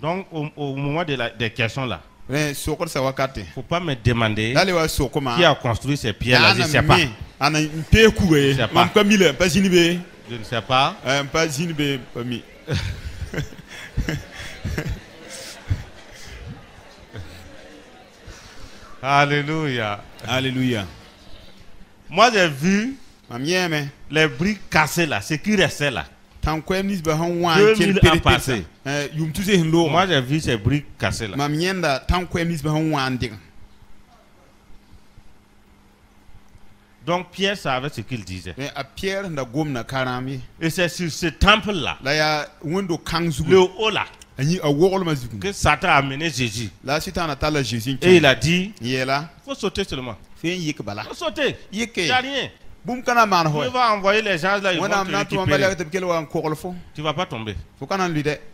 Donc au moment des questions là, il ne faut pas me demander qui a construit ces pierres là, je ne sais pas. Je ne sais pas. Alléluia. Alléluia. Moi j'ai vu les briques cassées là, ce qui restait là. 2000 ans passés. Moi j'ai vu ces briques cassées là. Donc Pierre savait ce qu'il disait. Et c'est sur ce temple là, le haut là, que Satan a amené Jésus. Et il a dit, il faut sauter seulement. Il faut sauter. Il n'y a rien. Il va envoyer les gens là, ils vont te récupérer. Tu ne vas pas tomber.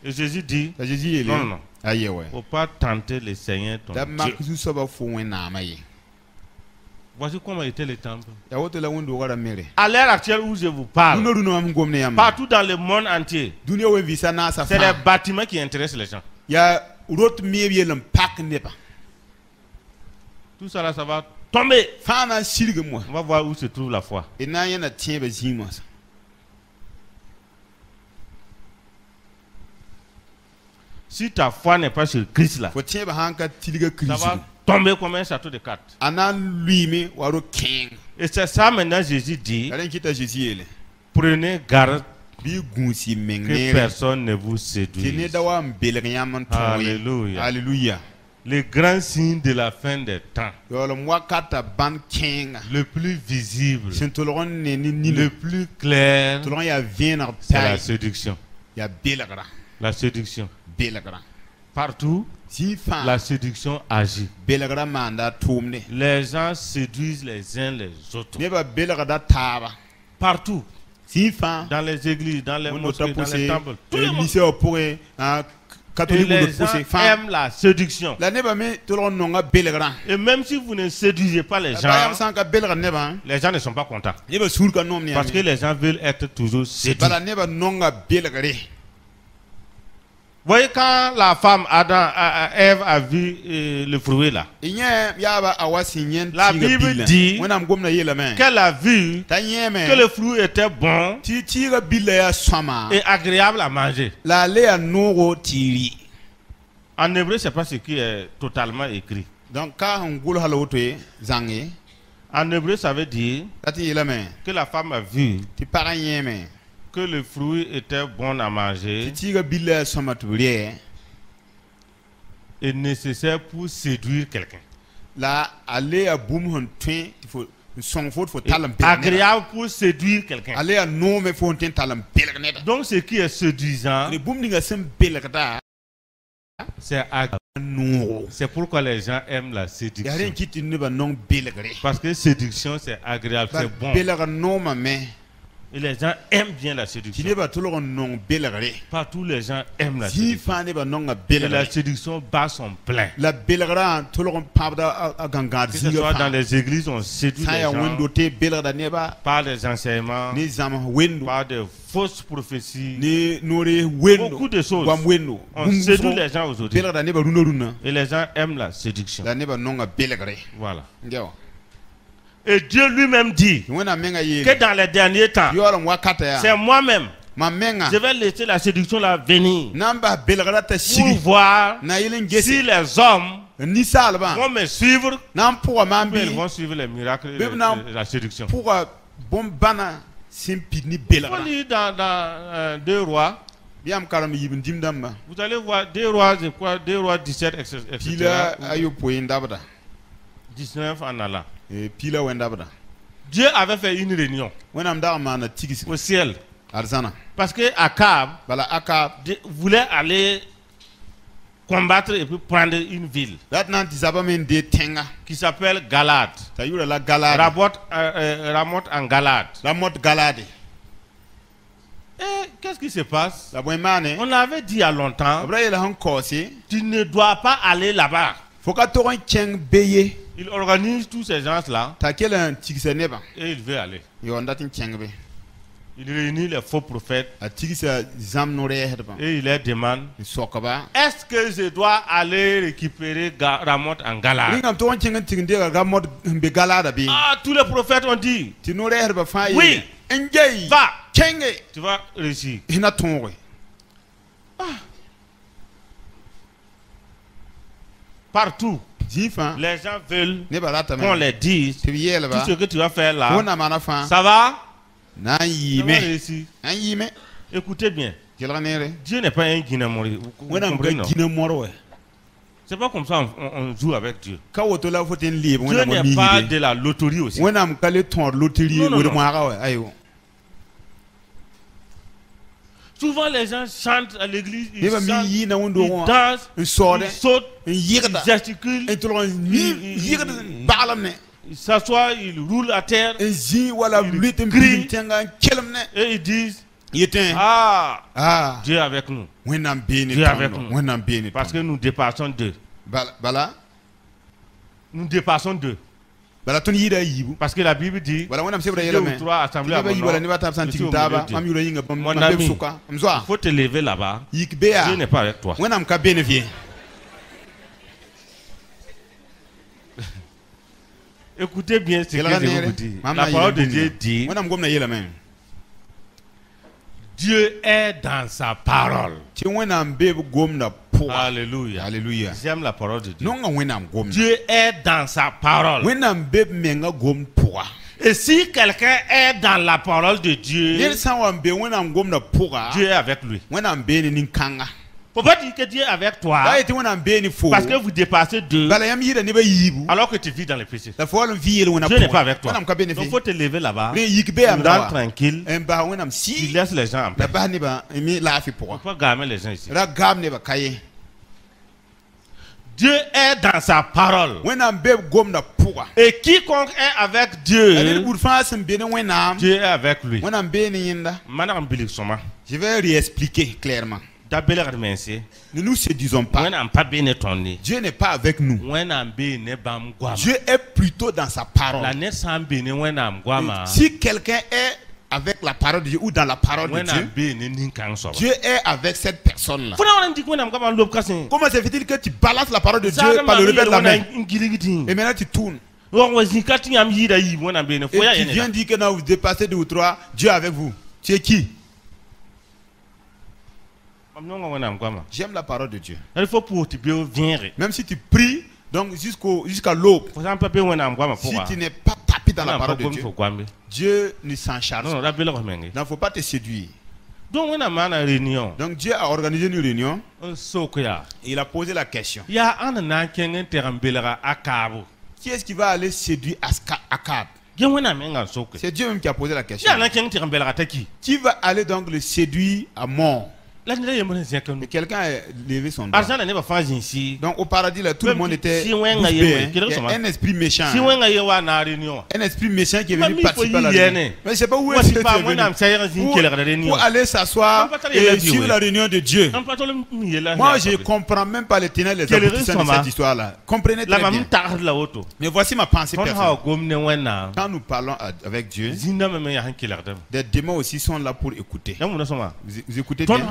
Et Jésus dit, non. Il ne faut pas tenter le Seigneur ton Dieu. Voici comment était le temple. À l'heure actuelle où je vous parle, partout dans le monde entier, c'est les bâtiments qui intéressent les gens. Tout ça là, ça va tomber. On va voir où se trouve la foi. Si ta foi n'est pas sur Christ là, ça va tomber comme un château de cartes. Et c'est ça maintenant Jésus dit, prenez garde que personne ne vous séduise. Alléluia. Alléluia. le grand signe de la fin des temps, le plus visible, le plus clair, c'est la séduction. La séduction. Partout, la séduction agit. Les gens séduisent les uns les autres. Partout. Dans les églises, dans les mosquées, dans les temples. Tout le monde. Et les gens aiment la séduction. Et même si vous ne séduisez pas les gens ne sont pas contents. Parce que les gens veulent être toujours séduits. Vous voyez, quand la femme Ève a vu le fruit là, la Bible dit qu'elle a vu que le fruit était bon et agréable à manger. En hébreu, c'est pas ce qui est totalement écrit. En hébreu, ça veut dire que la femme a vu que le fruit était bon à manger et nécessaire pour séduire quelqu'un. Agréable pour séduire quelqu'un. Donc ce qui est séduisant, c'est agréable. C'est pourquoi les gens aiment la séduction. Parce que séduction, c'est agréable, c'est bon. Et les gens aiment bien la séduction. Partout les gens aiment la séduction. Et la séduction bat son plein. Que ce soit dans les églises, on séduit les gens par les enseignements, par de fausses prophéties, beaucoup de choses. On séduit les gens aujourd'hui. Et les gens aiment la séduction. Voilà. Et Dieu lui-même dit que dans les derniers temps, c'est moi-même, je vais laisser la séduction là venir pour voir si les hommes vont me suivre ou ils vont suivre les miracles de la séduction. Il faut lire dans 2 Rois. Vous allez voir 2 Rois, je crois, 2 Rois 17, etc. 19 en allant. Dieu avait fait une réunion au ciel. Parce que Akab voulait aller combattre et puis prendre une ville qui s'appelle Galad. Ramoth en Galad. Et qu'est-ce qui se passe? On avait dit il y a longtemps, tu ne dois pas aller là-bas. Il organise tous ces gens-là et il veut aller. Il réunit les faux prophètes et il leur demande: est-ce que je dois aller récupérer Ramoth en Galad? Ah, tous les prophètes ont dit oui, va, tu vas réussir. Partout, les gens veulent qu'on les dise tout ce que tu vas faire là, ça va réussir. Écoutez bien, Dieu n'est pas un Guinémori. C'est pas comme ça on joue avec Dieu. Dieu n'est pas de la loterie aussi. Non. Souvent les gens chantent à l'église, ils chantent, ils dansent, ils sautent, ils gesticulent, ils s'assoient, ils roulent à terre, ils crient et ils disent: ah, Dieu est avec nous. Dieu est avec nous. Parce que nous dépassons d'eux. Nous dépassons d'eux. Parce que la Bible dit: 2 ou 3 assemblés à mon nom, je suis au milieu d'eux. Mon ami, il faut te lever là-bas. Dieu n'est pas avec toi. Écoutez bien ce que je vous dis. La parole de Dieu dit: Dieu est dans sa parole. Alléluia. J'aime la parole de Dieu. Dieu est dans sa parole. Et si quelqu'un est dans la parole de Dieu, Dieu est avec lui. Faut pas dire que Dieu est avec toi parce que vous dépassez deux alors que tu vis dans les péchés. Dieu n'est pas avec toi. Donc il faut te lever là-bas, rendre tranquille, tu laisses les gens en paix. Il ne faut pas gamer les gens ici. Dieu est dans sa parole. Et quiconque est avec Dieu, Dieu est avec lui. Je vais réexpliquer clairement. Ne nous séduisons pas. Dieu n'est pas avec nous. Dieu est plutôt dans sa parole. Si quelqu'un est avec la parole de Dieu ou dans la parole de Dieu, Dieu est avec cette personne-là. Comment se fait-il que tu balances la parole de Dieu par le revers de la main et maintenant tu tournes? Et tu viens dire que non, vous dépassez 2 ou 3, Dieu est avec vous. Tu es qui? J'aime la parole de Dieu. Même si tu pries donc jusqu'à l'aube, si tu n'es pas tapé dans la parole de Dieu, Dieu ne s'en charge pas. Il ne faut pas te séduire. Donc Dieu a organisé une réunion et il a posé la question. Qui est-ce qui va aller séduire Akab? C'est Dieu même qui a posé la question. Qui va aller donc le séduire à mort? Et quelqu'un a levé son doigt. Donc au paradis là, tout le monde était bouche bée. Il y a un esprit méchant. Un esprit méchant qui est venu participer à la réunion. Mais je ne sais pas où est-ce que tu es venu pour aller s'asseoir et suivre la réunion de Dieu. Moi je ne comprends même pas les ténèbres et les aboutissants de cette histoire là. Comprenez très bien. Mais voici ma pensée personnelle. Quand nous parlons avec Dieu, des démons aussi sont là pour écouter. Vous écoutez bien?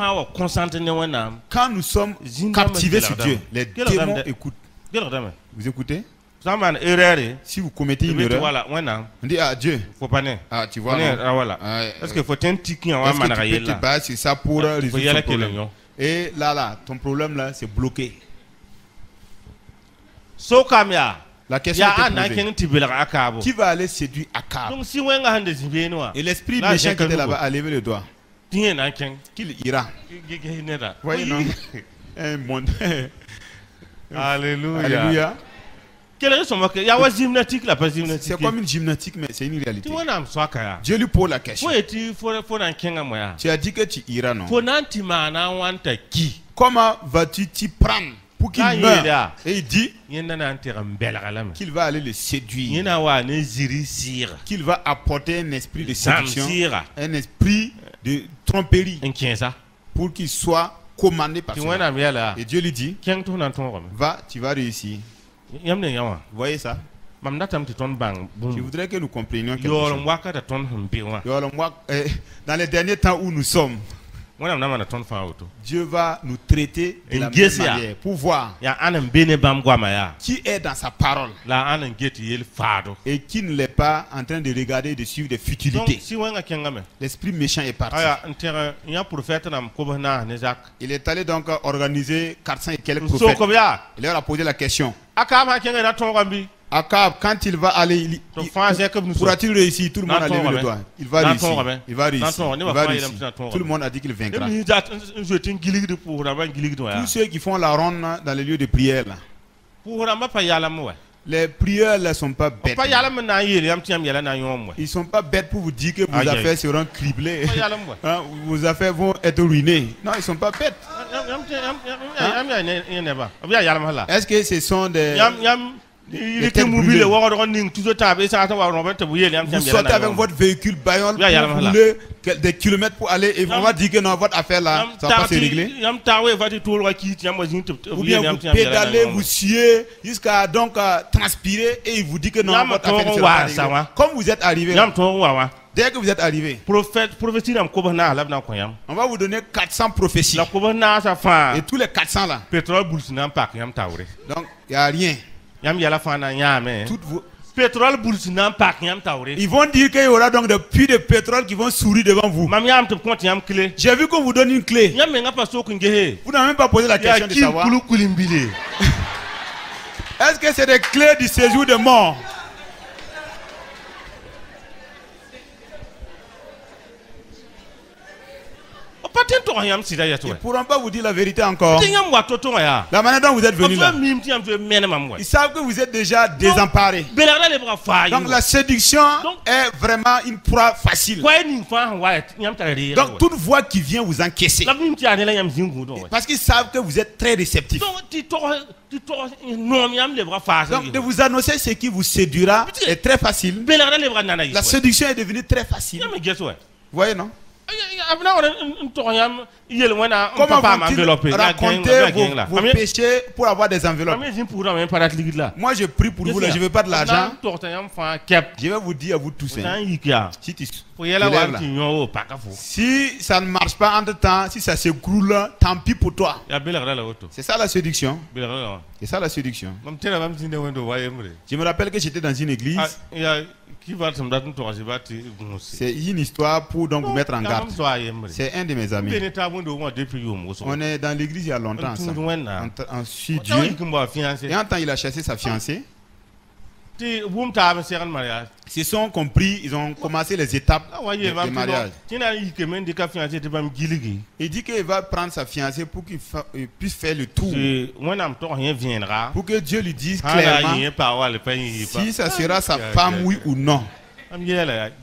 Quand nous sommes captivés sur Dieu, les démons écoutent. Vous écoutez? Si vous commettez une erreur, on dit à Dieu, ah, tu vois, est-ce que tu peux te baser sur ça pour résoudre ton problème? Et là, ton problème là, c'est bloqué. La question est posée. Qui va aller séduire Akab? Et l'esprit méchant qui était là-bas a levé le doigt. Qu'il ira. Voyez, non? Un monde. Alléluia. C'est comme une gymnastique, mais c'est une réalité. Dieu lui pose la question. Tu as dit que tu iras, non? Comment vas-tu t'y prendre pour qu'il meure? Et il dit qu'il va aller le séduire, qu'il va apporter un esprit de séduction, un esprit de tromperie pour qu'il soit commandé par celui-là. Et Dieu lui dit, va, tu vas réussir. Vous voyez ça? Je voudrais que nous comprenions quelque chose. Dans les derniers temps où nous sommes, Dieu va nous traiter de la même manière pour voir qui est dans sa parole et qui ne l'est pas en train de regarder et de suivre des futilités. L'esprit méchant est parti. Il est allé donc organiser 400 et quelques prophètes. Il leur a posé la question. Akab, quand il va aller, pourra-t-il réussir? Tout le monde a levé le doigt. Il va réussir. Il va réussir. Tout le monde a dit qu'il vaincra. Tous ceux qui font la ronde dans les lieux de prière, là, les prières ne sont pas bêtes. Ils ne sont pas bêtes pour vous dire que vos affaires seront criblées. Vos affaires vont être ruinées. Non, ils ne sont pas bêtes. Est-ce que ce sont des... Vous sortez avec votre véhicule bagnole pour rouler des kilomètres pour aller et on va dire que non, votre affaire là, ça va pas se régler. Ou bien vous pédalez, vous suez jusqu'à donc transpirer et il vous dit que non, votre affaire ne sera pas réglée. Comme vous êtes arrivé là, dès que vous êtes arrivé, on va vous donner 400 prophéties. Et tous les 400 là, donc il n'y a rien. Toutes vos... Ils vont dire qu'il y aura donc des puits de pétrole qui vont sourire devant vous. J'ai vu qu'on vous donne une clé. Vous n'avez même pas posé la question de savoir. Est-ce que c'est des clés du séjour de mort? Ils ne pourront pas vous dire la vérité encore. La manière dont vous êtes venus là. Ils savent que vous êtes déjà désemparés. Donc la séduction est vraiment une proie facile. Donc toute voix qui vient vous encaisser. Parce qu'ils savent que vous êtes très réceptifs. Donc de vous annoncer ce qui vous séduira est très facile. La séduction est devenue très facile. Vous voyez, non? Comment vous raconter vos péchés pour avoir des enveloppes? Moi je prie pour vous, là, je ne veux pas de l'argent. Je vais vous dire à vous tous, si ça ne marche pas entre temps, si ça s'écroule, tant pis pour toi. C'est ça la séduction. C'est ça la séduction. Je me rappelle que j'étais dans une église. C'est une histoire pour donc vous mettre en garde. C'est un de mes amis. On est dans l'église il y a longtemps. On suit Dieu. Et un temps il a chassé sa fiancée. Ils se sont compris, ils ont commencé les étapes du mariage. Il dit qu'il va prendre sa fiancée pour qu'il puisse faire le tour. Pour que Dieu lui dise clairement si ça sera sa femme, oui ou non.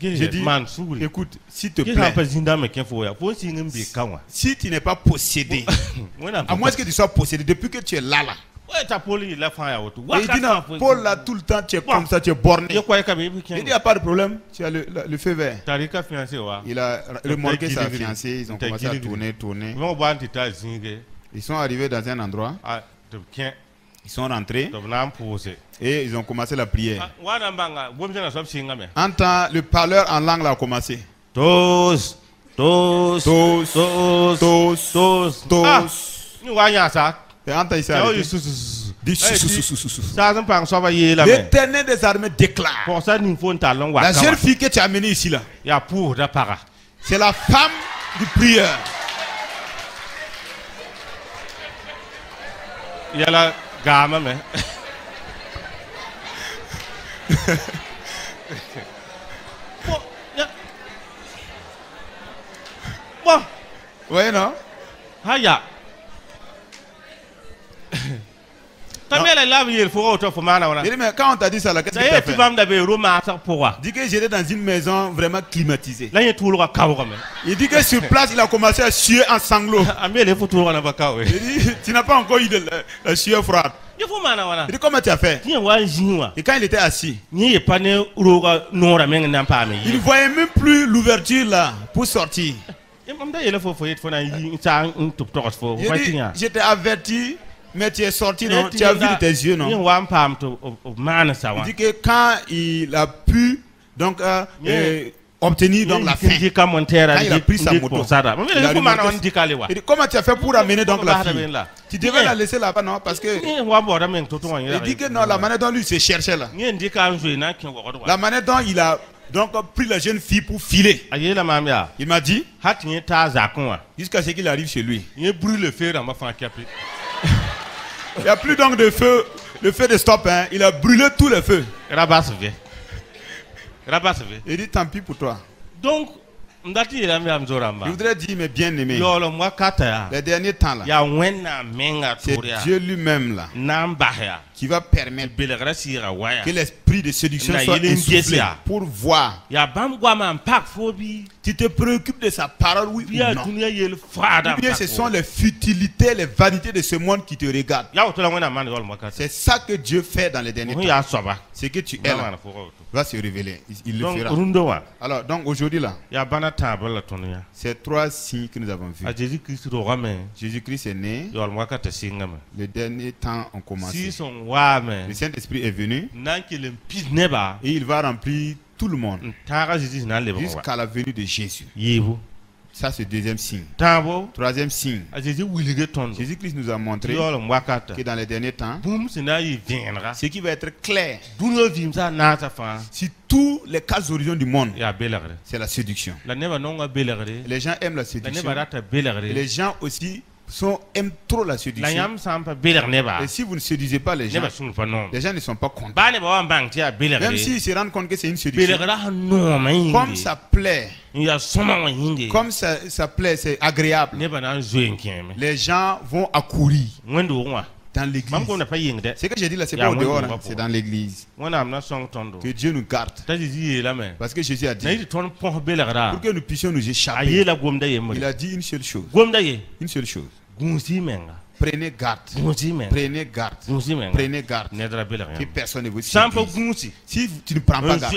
J'ai dit, écoute, s'il te plaît, si tu n'es pas possédé, à moins que tu sois possédé, depuis que tu es là. Et il dit non, Paul là tout le temps tu es comme ça, tu es borné. Il dit il n'y a pas de problème, tu as le feu vert. Il a remorqué sa fiancée, ils ont commencé à tourner. Ils sont arrivés dans un endroit. Ils sont rentrés et ils ont commencé la prière. En temps, le parleur en langue là a commencé. Tos. L'Éternel des armées déclare. La jeune fille que tu as amenée ici là, c'est la femme du prieur. Il y a la gamme, mais. Bon. Oui, non? Haya. Mais quand on t'a dit ça, qu'est-ce que tu as fait? Dit que j'étais dans une maison vraiment climatisée. Il dit que sur place, il a commencé à suer en sanglots. Il dit, tu n'as pas encore eu de la sueur froide. Il dit, comment tu as fait? Et quand il était assis, il ne voyait même plus l'ouverture là pour sortir. Il dit, j'étais averti. Mais tu es sorti, non? Tu as vu de tes yeux, non? Il dit que quand il a pu donc obtenir donc la fin, quand il a pris sa moto, il dit comment tu as fait pour amener donc la fille? Tu devais la laisser là-bas, non? Parce que il dit que non, la manière dont lui se cherchait là, la manière dont il a donc pris la jeune fille pour filer. Il m'a dit jusqu'à ce qu'il arrive chez lui. Il n'y a plus donc de feu, le feu de stop, hein. Il a brûlé tous les feux. Il dit tant pis pour toi. Donc, je voudrais dire mes bien-aimés, les derniers temps là, c'est Dieu lui-même là qui va permettre que l'esprit de séduction soit insufflé pour voir. Tu te préoccupes de sa parole, oui ou non? Ou bien ce sont les futilités, les vanités de ce monde qui te regardent. C'est ça que Dieu fait dans les derniers temps. Ce que tu es là va se révéler. Il le fera. Alors, donc aujourd'hui là, c'est trois signes que nous avons vus. Jésus-Christ est né. Les derniers temps ont commencé. Le Saint-Esprit est venu et il va remplir tout le monde jusqu'à la venue de Jésus. Ça, c'est le deuxième signe. Troisième signe. Jésus-Christ nous a montré que dans les derniers temps, ce qui va être clair si tous les quatre horizons du monde, c'est la séduction. Les gens aiment la séduction. Et les gens aussi aiment trop la séduction. Et si vous ne séduisez pas les gens ne sont pas contents. Même s'ils se rendent compte que c'est une séduction, comme ça plaît, comme ça plaît, c'est agréable, les gens vont accourir dans l'église. Ce que j'ai dit là, c'est pas au dehors, hein, c'est dans l'église. Que Dieu nous garde. Parce que Jésus a dit, pour que nous puissions nous échapper, il a dit une seule chose. Une seule chose. Prenez garde. Prenez garde. Prenez garde. Que personne ne vous séduise. Si tu ne prends pas garde,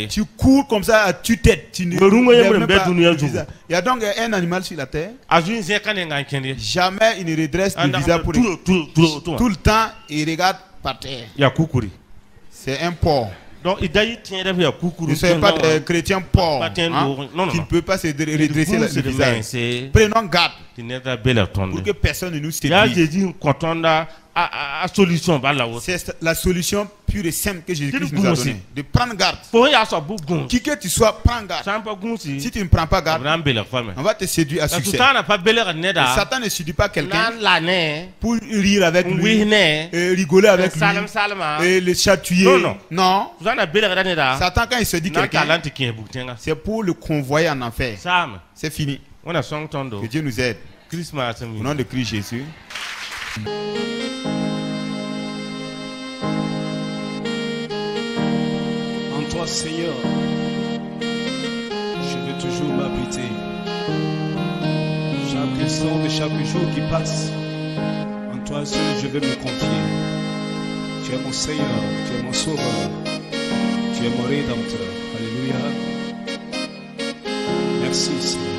tu cours comme ça à tue-tête. Il y a donc un animal sur la terre. Jamais il ne redresse le visage pour tout le temps, il regarde par terre. C'est un porc. Donc, ne soyez pas des chrétiens pauvres, qui ne peuvent pas se redresser le visage. Prenons garde pour que personne ne nous séduise. C'est la solution pure et simple que Jésus-Christ nous a donnée. De prendre garde. Qui que tu sois, prends garde. Si tu ne prends pas garde, on va te séduire à succès. Satan ne séduit pas quelqu'un pour rire avec lui, rigoler avec lui, et le chatouiller. Non. Satan, quand il se dit quelqu'un, c'est pour le convoyer en enfer. C'est fini. Que Dieu nous aide. Au nom de Christ Jésus. En toi, Seigneur, je veux toujours m'abriter. Chaque instant de chaque jour qui passe, en toi seul je veux me confier. Tu es mon Seigneur, tu es mon Sauveur, tu es mon Rédempteur. Alléluia. Merci, Seigneur.